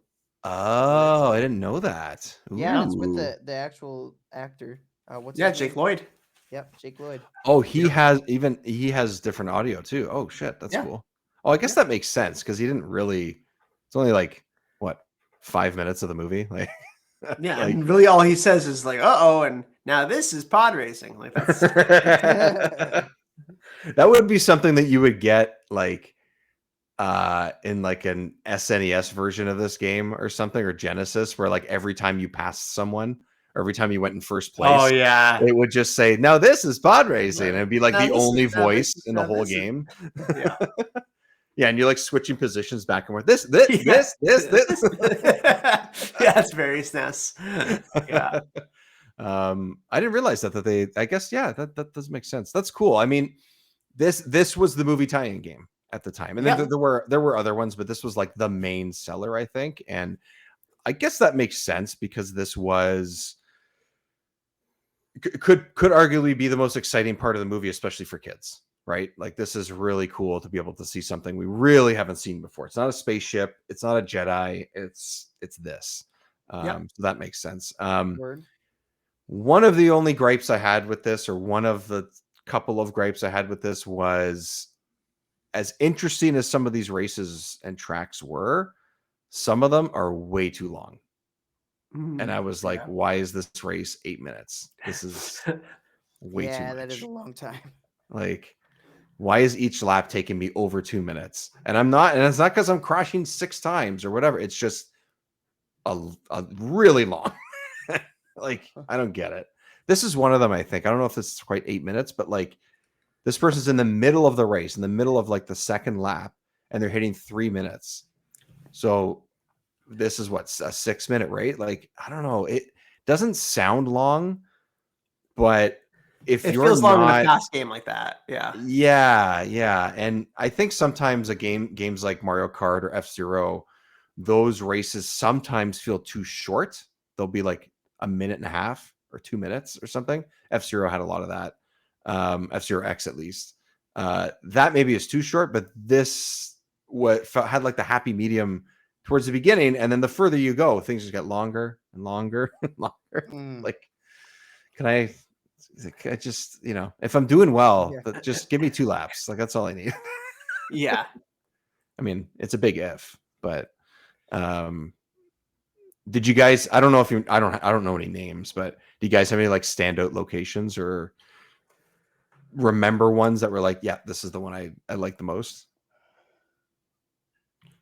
Oh, I didn't know that. Ooh. Yeah, it's with the actual actor. What's Jake Lloyd. Yep, Jake Lloyd. Oh, he has different audio too. Oh shit, that's cool. Oh, I guess that makes sense because he didn't really. It's only like what 5 minutes of the movie. Like, yeah, like, and really all he says is like, "Uh-oh," and now this is pod racing. Like that's that would be something that you would get like in like an SNES version of this game or something, or Genesis, where like every time you passed someone. Every time you went in first place, oh yeah, it would just say, "Now this is pod racing," and it'd be like the only voice in the whole game. Yeah, yeah, and you're like switching positions back and forth. This. Yeah, it's very SNES. Yeah, I didn't realize that they. I guess that does make sense. That's cool. I mean, this was the movie tie-in game at the time, and then there were other ones, but this was like the main seller, I think, and I guess that makes sense because this was. Could arguably be the most exciting part of the movie, especially for kids, right? Like this is really cool to be able to see something we really haven't seen before. It's not a spaceship, it's not a Jedi, it's this. So that makes sense. One of the only gripes I had with this, or one of the couple of gripes I had with this, was as interesting as some of these races and tracks were, some of them are way too long. And I was like, why is this race 8 minutes? This is way too much. Yeah, that is a long time. Like, why is each lap taking me over 2 minutes? And it's not because I'm crashing 6 times or whatever. It's just a really long. Like, I don't get it. This is one of them, I think. I don't know if this is quite 8 minutes, but like this person's in the middle of the race, in the middle of like the second lap, and they're hitting 3 minutes. So this is what, a 6 minute rate? Like, I don't know. It doesn't sound long, but if it you're feels long in a fast game like that. Yeah. And I think sometimes games like Mario Kart or F-Zero, those races sometimes feel too short. They'll be like a minute and a half or 2 minutes or something. F-Zero had a lot of that. F-Zero X at least. That maybe is too short, but this had like the happy medium towards the beginning, and then the further you go, things just get longer and longer and longer. Like, can I just, if I'm doing well, just give me 2 laps. Like, that's all I need. Yeah. I mean, it's a big if, but Did you guys? I don't know if you. I don't know any names, but do you guys have any like standout locations or remember ones that were like, yeah, this is the one I like the most?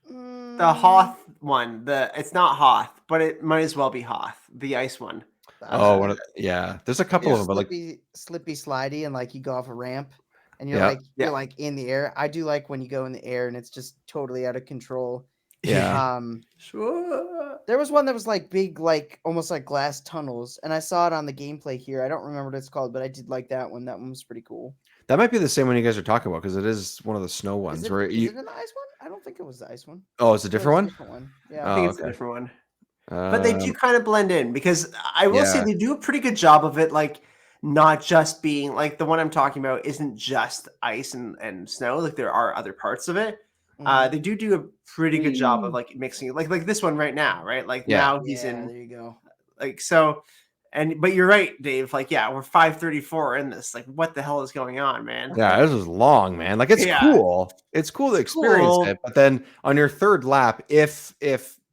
The Hoth one. It's not Hoth, but it might as well be Hoth. The ice one. Oh, yeah. There's a couple of them, but like slippy, slidey, and like you go off a ramp, and you're Yeah. like in the air. I do like when you go in the air and it's just totally out of control. Yeah. Sure. There was one that was like big, like almost like glass tunnels, and I saw it on the gameplay here. I don't remember what it's called, but I did like that one. That one was pretty cool. That might be the same one you guys are talking about because it is one of the snow ones. Is it an ice one? I don't think it was the ice one. Oh, it's a different one? Different one. Yeah. I think it's a different one. But they do kind of blend in because I will say they do a pretty good job of it, like not just being like the one I'm talking about isn't just ice and snow. Like there are other parts of it. They do a pretty good job of like mixing it, like this one right now, right? Like now he's in. There you go. Like so, but you're right, Dave. Like we're 5:34 in this. Like what the hell is going on, man? Yeah, this is long, man. Like it's cool. It's cool to experience it, but then on your third lap, if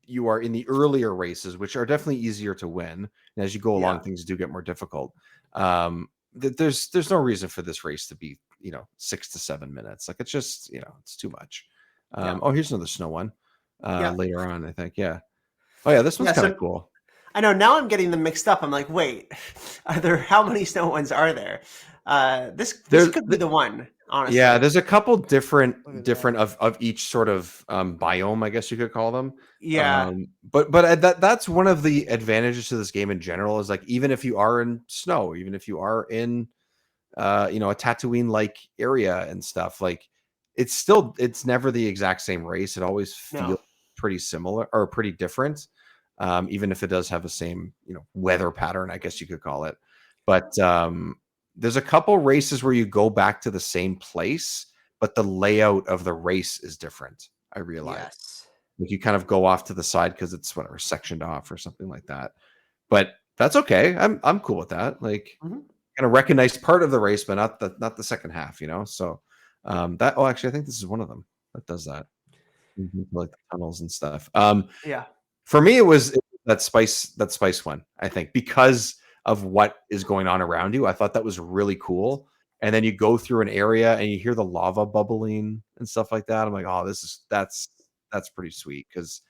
you are in the earlier races, which are definitely easier to win, and as you go along, things do get more difficult. There's no reason for this race to be 6 to 7 minutes. Like it's just it's too much. Oh, here's another snow one later on, I think. Yeah. Oh yeah, this one's kind of cool. I know now I'm getting them mixed up. I'm like, wait, how many snow ones are there? This could be the one, honestly. Yeah, there's a couple different of each sort of biome, I guess you could call them. Yeah. But that's one of the advantages to this game in general is like even if you are in snow, even if you are in a Tatooine like area and stuff, like it's never the exact same race. It always feels pretty similar or pretty different. Even if it does have the same, weather pattern, I guess you could call it. But there's a couple races where you go back to the same place, but the layout of the race is different. I realize. Yes. Like you kind of go off to the side because it's whatever sectioned off or something like that. But that's okay. I'm cool with that. Like kind of recognize part of the race, but not the second half, So actually I think this is one of them that does that. Like the tunnels and stuff. Yeah. For me, it was that spice one, I think, because of what is going on around you. I thought that was really cool. And then you go through an area and you hear the lava bubbling and stuff like that. I'm like, oh, that's pretty sweet. Because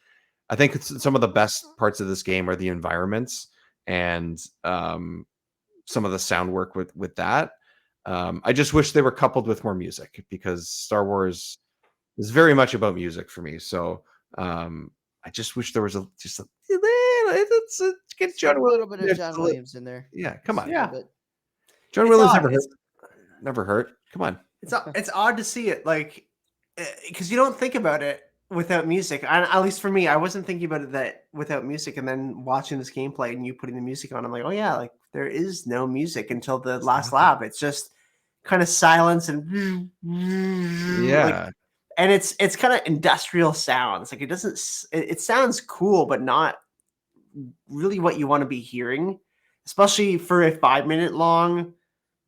I think some of the best parts of this game are the environments and some of the sound work with that. I just wish they were coupled with more music because Star Wars is very much about music for me. So I just wish there was get John, a little bit of John Williams in there. Yeah, come on. Yeah, John Williams never hurt. Come on. It's odd to see it, like, because you don't think about it without music. At least for me, I wasn't thinking about it without music, and then watching this gameplay and you putting the music on, I'm like, oh yeah, like there is no music until the last lap. It's just kind of silence and yeah. And it's kind of industrial sounds. Like it sounds cool, but not really what you want to be hearing, especially for a 5-minute long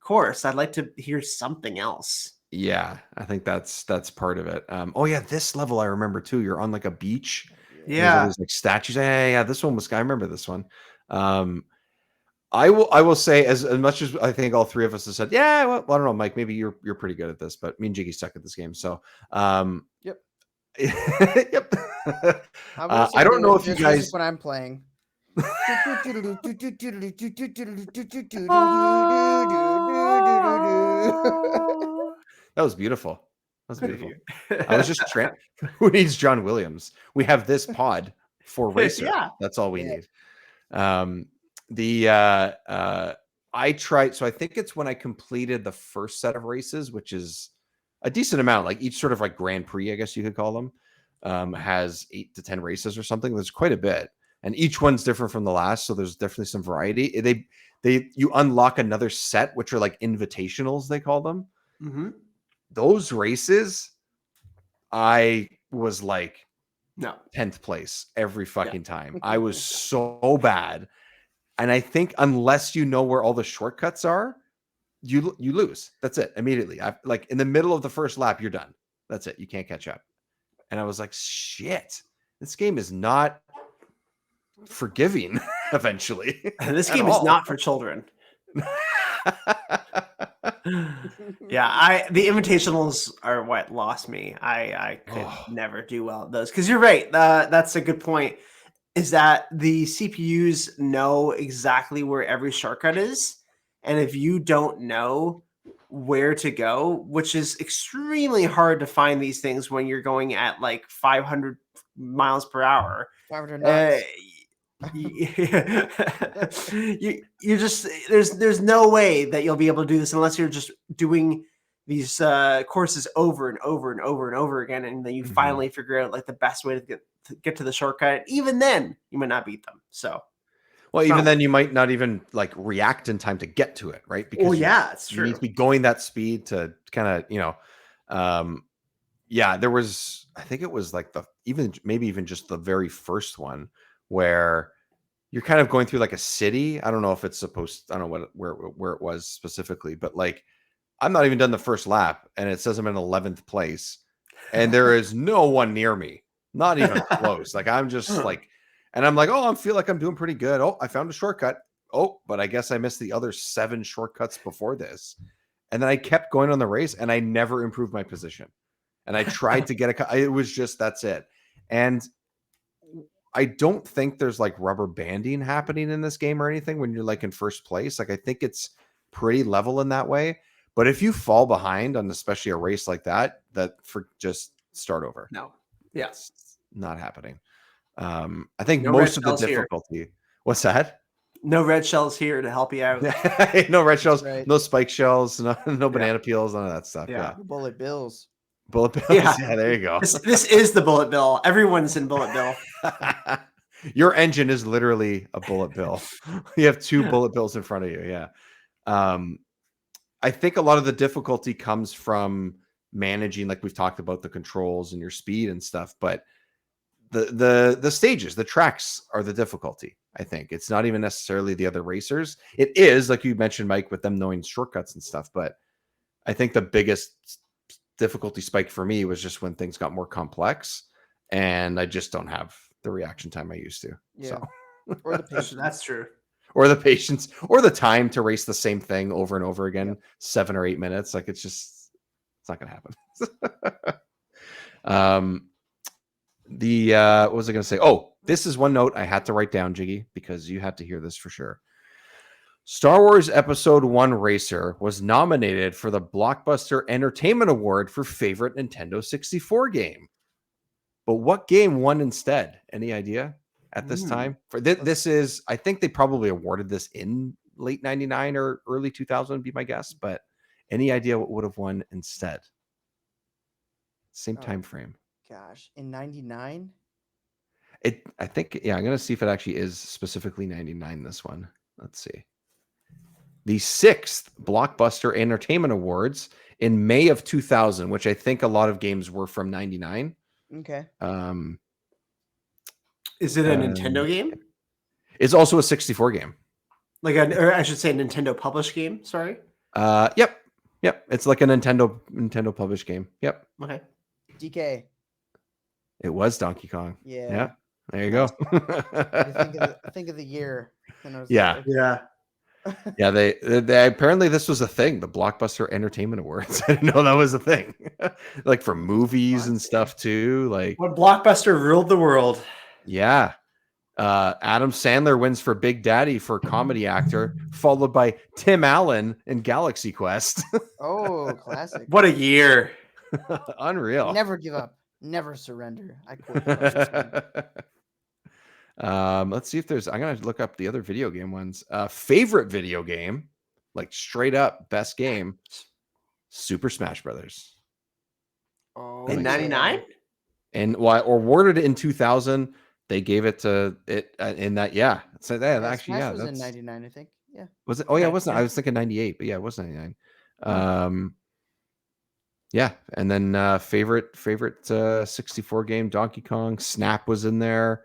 course. I'd like to hear something else. Yeah, I think that's part of it. Oh yeah, this level I remember too. You're on like a beach. Yeah. There's like statues. Yeah, this one was. I remember this one. I will say as much as I think all three of us have said, yeah, well, I don't know, Mike, maybe you're pretty good at this, but me and Jiggy suck at this game. So, yep. Yep. I don't know if you guys when I'm playing. That was beautiful. That was beautiful. I was just who needs John Williams? We have this pod for Racer. Yeah. That's all we need. I tried, so I think it's when I completed the first set of races, which is a decent amount, like each sort of like Grand Prix, I guess you could call them, has 8 to 10 races or something. There's quite a bit, and each one's different from the last, so there's definitely some variety. You unlock another set, which are like invitationals, they call them. Those races, I was like 10th place every fucking time. I was so bad. And I think unless you know where all the shortcuts are, you lose. That's it immediately. Like in the middle of the first lap, you're done. That's it. You can't catch up. And I was like, shit, this game is not forgiving eventually. This game is not for children. Yeah, the invitationals are what lost me. I could never do well at those, because you're right. That's a good point. Is that the CPUs know exactly where every shortcut is, and if you don't know where to go, which is extremely hard to find these things when you're going at like 500 miles per hour. 500 knots. You just there's no way that you'll be able to do this unless you're just doing these courses over and over and over and over again, and then you finally figure out like the best way to get to the shortcut. Even then, you might not beat them. So, well, even then, you might not even like react in time to get to it, right? Because it's true. You need to be going that speed to kind of, yeah. There was, I think it was like maybe even just the very first one where you're kind of going through like a city. I don't know if it's supposed, I don't know where it was specifically, but like I'm not even done the first lap and it says I'm in 11th place and there is no one near me, not even close. Like I'm just like, and I'm like, oh, I feel like I'm doing pretty good. Oh, I found a shortcut. Oh, but I guess I missed the other 7 shortcuts before this. And then I kept going on the race and I never improved my position. And I tried to get it was just, that's it. And I don't think there's like rubber banding happening in this game or anything when you're like in first place. Like I think it's pretty level in that way. But if you fall behind on especially a race like that just start over. No. Yes. It's not happening. I think No most of the red shells difficulty. here. What's that? No red shells here to help you out. No red shells, Right. no spike shells, no banana peels, none of that stuff. Yeah. Bullet bills. Bullet bills. Yeah, there you go. This is the bullet bill. Everyone's in bullet bill. Your engine is literally a bullet bill. You have 2 bullet bills in front of you. Yeah. I think a lot of the difficulty comes from managing, like we've talked about, the controls and your speed and stuff, but the stages, the tracks are the difficulty. I think it's not even necessarily the other racers. It is, like you mentioned, Mike, with them knowing shortcuts and stuff, but I think the biggest difficulty spike for me was just when things got more complex and I just don't have the reaction time I used to. Yeah. So. Or the patience. That's true. Or the patience or the time to race the same thing over and over again, 7 or 8 minutes. Like it's not going to happen. What was I going to say? Oh, this is one note I had to write down, Jiggy, because you had to hear this for sure. Star Wars Episode 1 Racer was nominated for the Blockbuster Entertainment Award for favorite Nintendo 64 game. But what game won instead? Any idea at this time? For this is, I think they probably awarded this in late 99 or early 2000 would be my guess, but any idea what would have won instead? Same time frame. Gosh, in 99? I think, yeah, I'm going to see if it actually is specifically 99, this one. Let's see. The 6th Blockbuster Entertainment Awards in May of 2000, which I think a lot of games were from 99. Okay. Is it a Nintendo game? It's also a 64 game. Or I should say Nintendo published game, sorry. Yep. It's like a Nintendo published game. Yep. Okay. DK. It was Donkey Kong. Yeah. There you go. think of the year. Yeah. Yeah, they apparently this was a thing, the Blockbuster Entertainment Awards. I didn't know that was a thing. Like for movies and stuff too. Like what Blockbuster ruled the world. Yeah. Adam Sandler wins for Big Daddy for comedy actor, followed by Tim Allen in Galaxy Quest. Oh, classic. What a year. Unreal. Never give up. Never surrender. I quote. Let's see if there's, I'm going to look up the other video game ones. Favorite video game, like straight up best game, Super Smash Brothers. Oh, in 99? And awarded in 2000. They gave it to it in that. Yeah. So that actually, Smash was in 99, I think. Yeah. Was it? Oh yeah, it wasn't. I was thinking 98, but yeah, it was 99. Yeah. And then favorite 64 game, Donkey Kong. Snap was in there.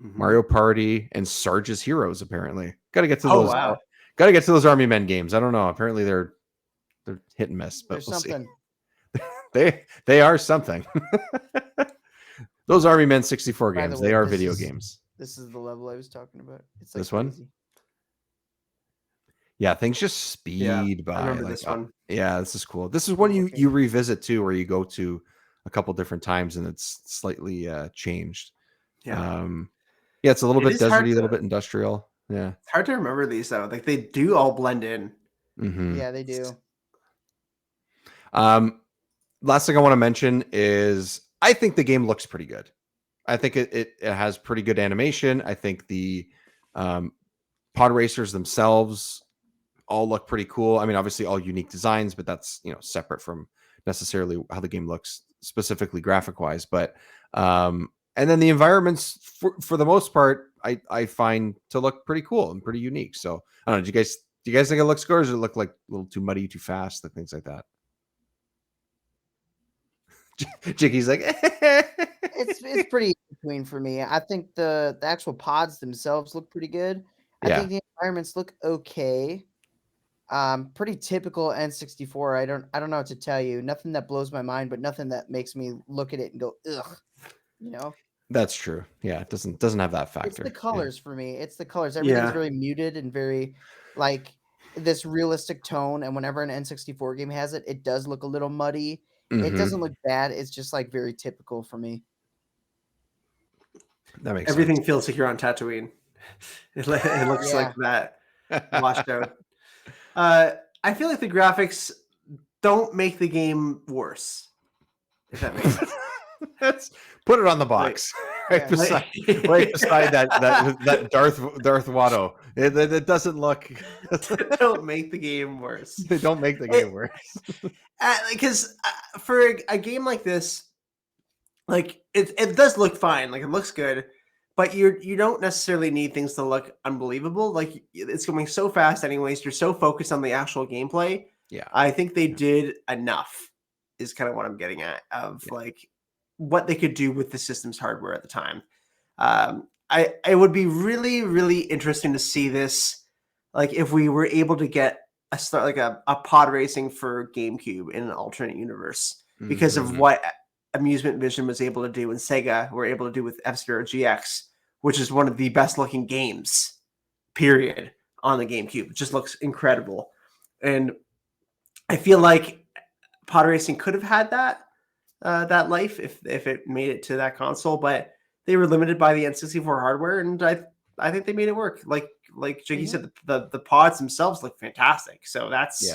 Mario Party and Sarge's Heroes. Apparently, got to get to those. Wow. Got to get to those Army Men games. I don't know. Apparently, they're hit and miss, but we'll see. They are something. Those Army Men 64 games. They are video games. This is the level I was talking about. It's like This crazy. one? Yeah, things just speed by. I remember like, this one. Yeah, this is cool. This is one you revisit too, where you go to a couple different times and it's slightly changed. Yeah. Yeah, it's a little bit deserty, a little to, bit industrial. Yeah. It's hard to remember these though. Like they do all blend in. Mm-hmm. Yeah, they do. Last thing I want to mention is I think the game looks pretty good. I think it has pretty good animation. I think the pod racers themselves all look pretty cool. I mean, obviously all unique designs, but that's, separate from necessarily how the game looks specifically graphic wise. But and then the environments for the most part, I find to look pretty cool and pretty unique. So I don't know. Do you guys think it looks good, or does it look like a little too muddy, too fast, like things like that? Jiggy's like, It's pretty between for me. I think the actual pods themselves look pretty good. I think the environments look okay. Pretty typical N64. I don't know what to tell you. Nothing that blows my mind, but nothing that makes me look at it and go, ugh. That's true. Yeah, it doesn't have that factor. It's the colors for me. It's the colors. Everything's very muted and very like this realistic tone. And whenever an N64 game has it, it does look a little muddy. Mm-hmm. It doesn't look bad. It's just like very typical for me. That makes Everything sense. feels like you're on Tatooine. It looks like that washed out. I feel like the graphics don't make the game worse. If that makes sense. Let's put it on the box. Right beside that Darth Watto. It doesn't look. Don't make the game worse. They don't make the game worse. Because for a game like this, like it does look fine. Like it looks good, but you don't necessarily need things to look unbelievable. Like it's going so fast, anyways. You're so focused on the actual gameplay. Yeah, I think they did enough. Is kind of what I'm getting at of like what they could do with the system's hardware at the time. It would be really, really interesting to see this. Like if we were able to get a pod racing for GameCube in an alternate universe because of what Amusement Vision was able to do and Sega were able to do with F-Zero GX, which is one of the best looking games, period, on the GameCube. It just looks incredible. And I feel like pod racing could have had that life if it made it to that console, but they were limited by the N64 hardware, and I think they made it work. Like Jiggy said, the pods themselves look fantastic. So that's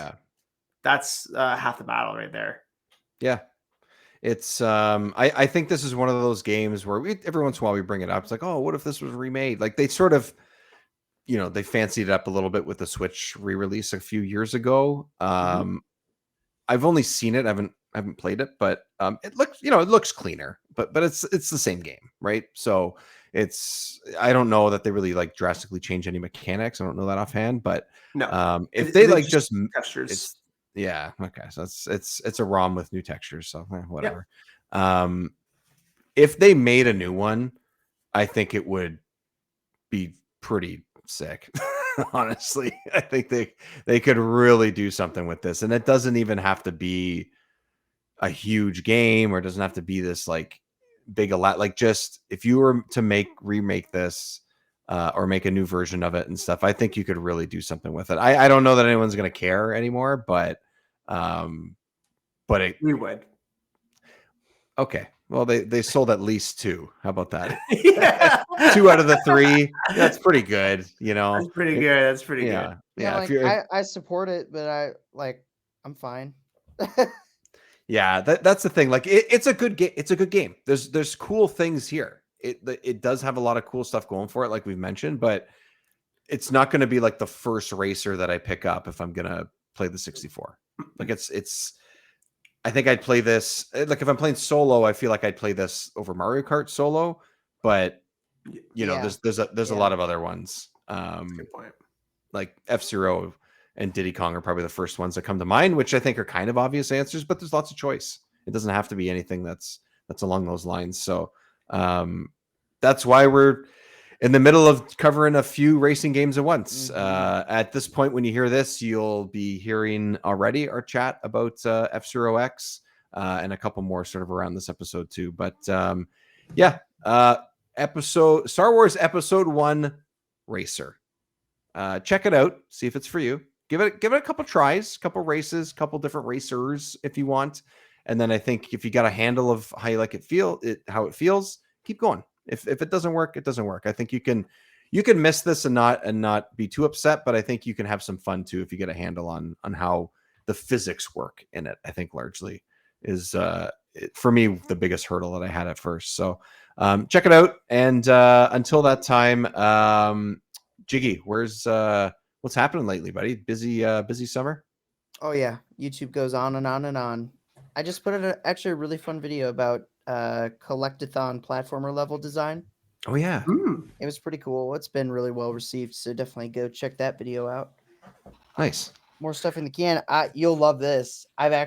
half the battle right there. Yeah. It's I think this is one of those games where every once in a while we bring it up. It's like, oh, what if this was remade? Like they sort of, they fancied it up a little bit with the Switch re-release a few years ago. I've only seen it. I haven't played it, but it looks cleaner, but it's the same game, right? So I don't know that they really like drastically change any mechanics. I don't know that offhand, but no, if they like just textures, yeah, okay, so it's a ROM with new textures, so whatever. If they made a new one, I think it would be pretty sick. Honestly, I think they could really do something with this, and it doesn't even have to be a huge game, or it doesn't have to be this like big a lot. Like just if you were to remake this or make a new version of it and stuff, I think you could really do something with it. I don't know that anyone's going to care anymore, but we would. Okay. Well, they sold at least 2. How about that? Yeah. 2 out of the 3. That's pretty good. That's pretty good. That's pretty good. Yeah. Like, I support it, but I'm fine. Yeah, that's the thing. Like it's a good game. It's a good game. There's cool things here. It does have a lot of cool stuff going for it, like we've mentioned, but it's not going to be like the first racer that I pick up if I'm going to play the 64. Like it's I think I'd play this like if I'm playing solo, I feel like I'd play this over Mario Kart solo, but there's a lot of other ones. That's a good point. Like F-Zero and Diddy Kong are probably the first ones that come to mind, which I think are kind of obvious answers, but there's lots of choice. It doesn't have to be anything that's along those lines. So that's why we're in the middle of covering a few racing games at once. At this point, when you hear this, you'll be hearing already our chat about F-Zero X and a couple more sort of around this episode too. But Star Wars Episode 1 Racer. Check it out. See if it's for you. Give it a couple tries, couple races, couple different racers if you want. And then I think if you got a handle of how you like how it feels, keep going. If it doesn't work, it doesn't work. I think you can miss this and not be too upset, but I think you can have some fun too if you get a handle on how the physics work in it. I think largely is for me the biggest hurdle that I had at first. So check it out. And until that time, Jiggy, what's happening lately, buddy? Busy summer? Oh yeah, YouTube goes on and on and on. I just put actually a really fun video about collectathon platformer level design. Oh yeah. It was pretty cool. It's been really well received, so definitely go check that video out. Nice. More stuff in the can. You'll love this. I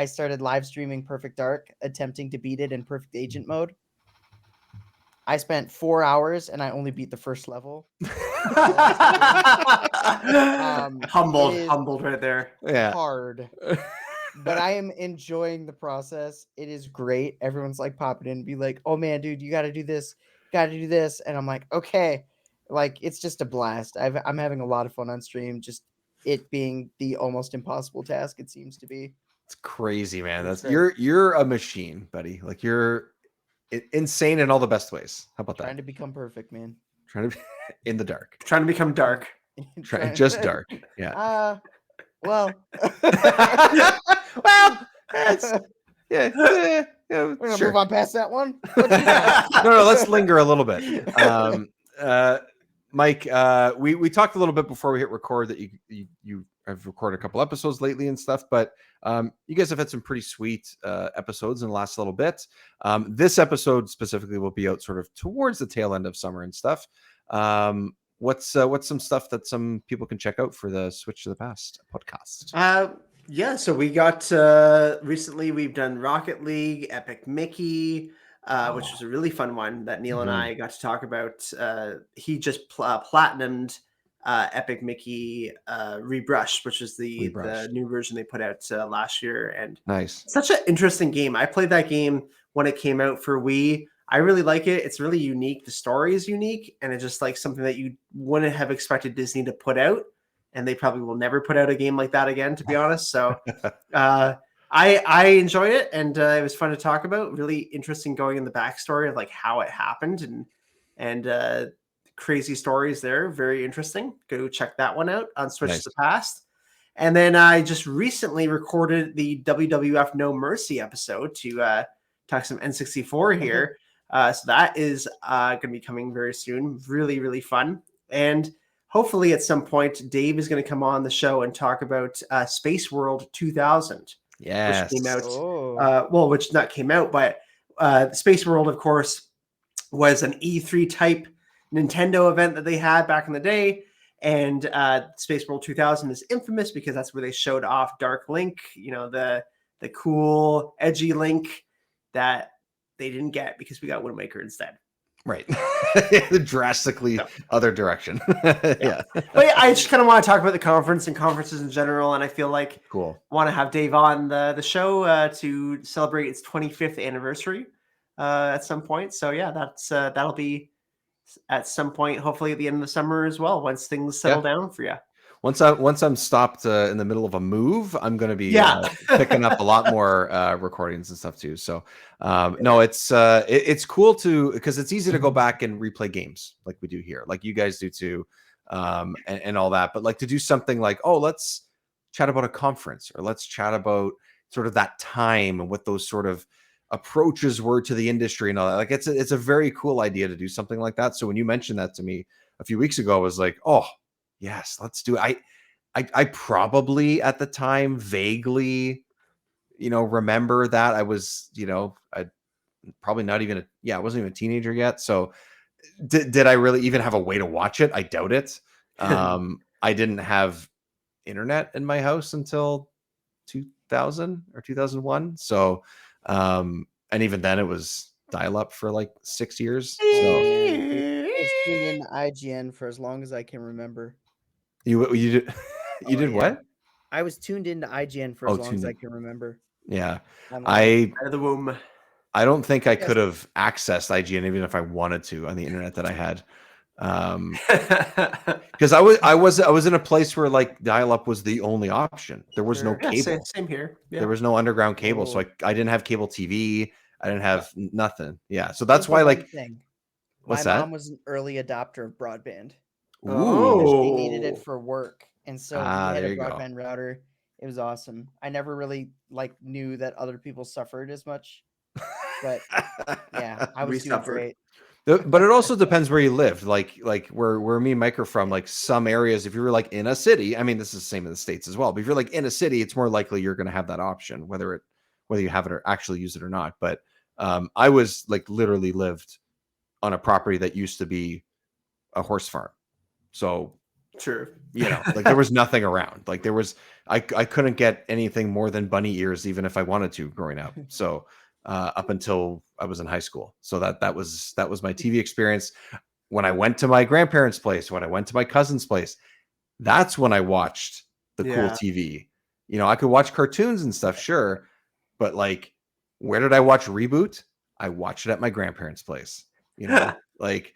started live streaming Perfect Dark, attempting to beat it in Perfect Agent mode. I spent 4 hours and I only beat the first level. Humbled right there. Yeah. Hard. But I am enjoying the process. It is great. Everyone's like popping in and be like, "Oh man, dude, you got to do this. Got to do this." And I'm like, "Okay." Like, it's just a blast. I'm having a lot of fun on stream. Just it being the almost impossible task it seems to be. It's crazy, man. You're a machine, buddy. Like, you're insane in all the best ways. How about that? Trying to become perfect, man. Trying to be in the dark. Trying to become dark. Just dark. Yeah. Well. Well, yeah. We're gonna move on past that one. No, let's linger a little bit. Mike, we talked a little bit before we hit record that you have recorded a couple episodes lately and stuff, but you guys have had some pretty sweet episodes in the last little bit. This episode specifically will be out sort of towards the tail end of summer and stuff. What's some stuff that some people can check out for the Switch to the Past podcast? Yeah, so we got recently we've done Rocket League, Epic Mickey, which was a really fun one that Neil and I got to talk about. He just platinumed Epic Mickey Rebrushed, which is the new version they put out last year. And nice. Such an interesting game. I played that game when it came out for Wii. I really like it. It's really unique. The story is unique, and it's just like something that you wouldn't have expected Disney to put out. And they probably will never put out a game like that again, to be honest. So I enjoyed it, and it was fun to talk about. Really interesting going in the backstory of like how it happened and crazy stories there. Very interesting. Go check that one out on Switch to the Past. And then I just recently recorded the WWF No Mercy episode to talk some N64 here. So that is going to be coming very soon. Really, really fun. And hopefully at some point, Dave is going to come on the show and talk about Space World 2000. Yes. Which came out. Which not came out, but Space World, of course, was an E3 type Nintendo event that they had back in the day. And Space World 2000 is infamous because that's where they showed off Dark Link, the cool, edgy Link that they didn't get because we got Wind Waker instead. Right. Drastically other direction. Yeah. But yeah, I just kind of want to talk about the conference and conferences in general. And I feel like cool. Want to have Dave on the show to celebrate its 25th anniversary at some point. So yeah, that'll be at some point, hopefully at the end of the summer as well, once things settle down for you. Once I'm stopped in the middle of a move, I'm going to be picking up a lot more recordings and stuff too. So no, it's cool because it's easy to go back and replay games like we do here, like you guys do too, and all that. But like to do something like, let's chat about a conference, or let's chat about sort of that time and what those sort of approaches were to the industry and all that. Like it's a very cool idea to do something like that. So when you mentioned that to me a few weeks ago, I was like, yes, let's do it. I probably at the time vaguely, remember that I was, I probably not even I wasn't even a teenager yet. So did I really even have a way to watch it? I doubt it. I didn't have internet in my house until 2000 or 2001. So, and even then it was dial up for like 6 years. So I was tuned in IGN for as long as I can remember. You did what? I was tuned into IGN for as long as I can remember. Yeah. Out of the womb. I don't think I could have accessed IGN even if I wanted to on the internet that I had. Because I was in a place where like dial-up was the only option. There was no cable. Same here. Yeah. There was no underground cable, so I didn't have cable TV. I didn't have nothing. Yeah, so that's why like my mom was an early adopter of broadband. Ooh. She needed it for work, and so we had a broadband router. It was awesome. I never really like knew that other people suffered as much, but yeah, I was doing great. But it also depends where you lived. Like where me and Mike are from, like some areas, if you were like in a city, I mean, this is the same in the States as well. But if you're like in a city, it's more likely you're going to have that option, whether you have it or actually use it or not. But I was like literally lived on a property that used to be a horse farm. So true, like there was nothing around. Like there was, I couldn't get anything more than bunny ears, even if I wanted to growing up. So up until I was in high school. So that was my TV experience. When I went to my grandparents' place, when I went to my cousin's place, that's when I watched the cool TV. I could watch cartoons and stuff, sure. But like, where did I watch Reboot? I watched it at my grandparents' place. Like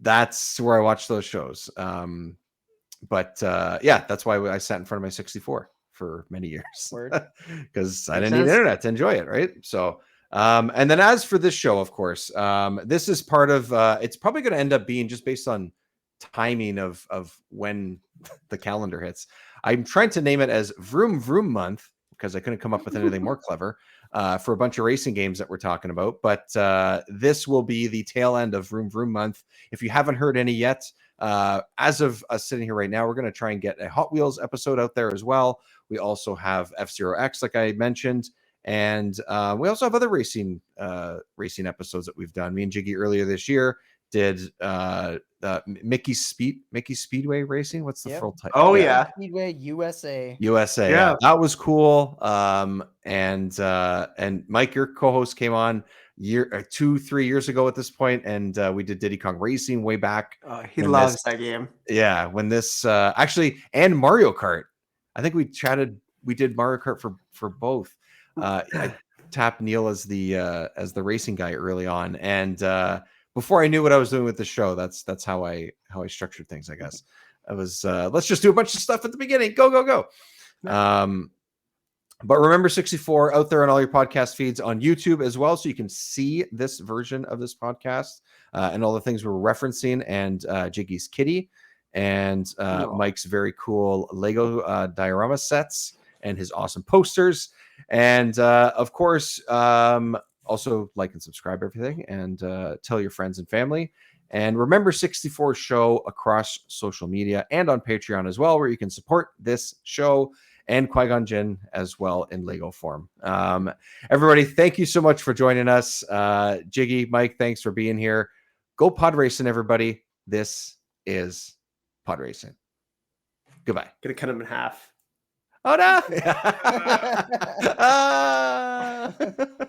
that's where I watched those shows. But that's why I sat in front of my 64 for many years because I didn't need internet to enjoy it. Right. So, and then as for this show, of course, this is part of, it's probably going to end up being just based on timing of when the calendar hits. I'm trying to name it as Vroom Vroom Month because I couldn't come up with anything more clever for a bunch of racing games that we're talking about. But this will be the tail end of Vroom Vroom Month. If you haven't heard any yet, as of us sitting here right now, we're going to try and get a Hot Wheels episode out there as well. We also have F-Zero X, like I mentioned. And we also have other racing episodes that we've done. Me and Jiggy earlier this year did Mickey Speedway Racing. What's the full title? Oh yeah, Speedway USA. Yeah, that was cool. And Mike, your co-host, came on 2-3 years ago at this point, and we did Diddy Kong Racing way back. He loves that game. Yeah, when this actually, and Mario Kart. I think we did Mario Kart for both. I tapped Neil as the racing guy early on, and before I knew what I was doing with the show, that's how I structured things, I guess. I was let's just do a bunch of stuff at the beginning. Go. But remember 64 out there on all your podcast feeds on YouTube as well, so you can see this version of this podcast and all the things we're referencing, and Jiggy's kitty and Mike's very cool Lego diorama sets and his awesome posters. And of course, also like and subscribe everything, and tell your friends and family. And remember 64 show across social media and on Patreon as well, where you can support this show and Qui-Gon Jinn as well in Lego form. Everybody, thank you so much for joining us. Jiggy, Mike, thanks for being here. Go pod racing, everybody. This is pod racing. Goodbye. Gonna cut him in half. Oh no.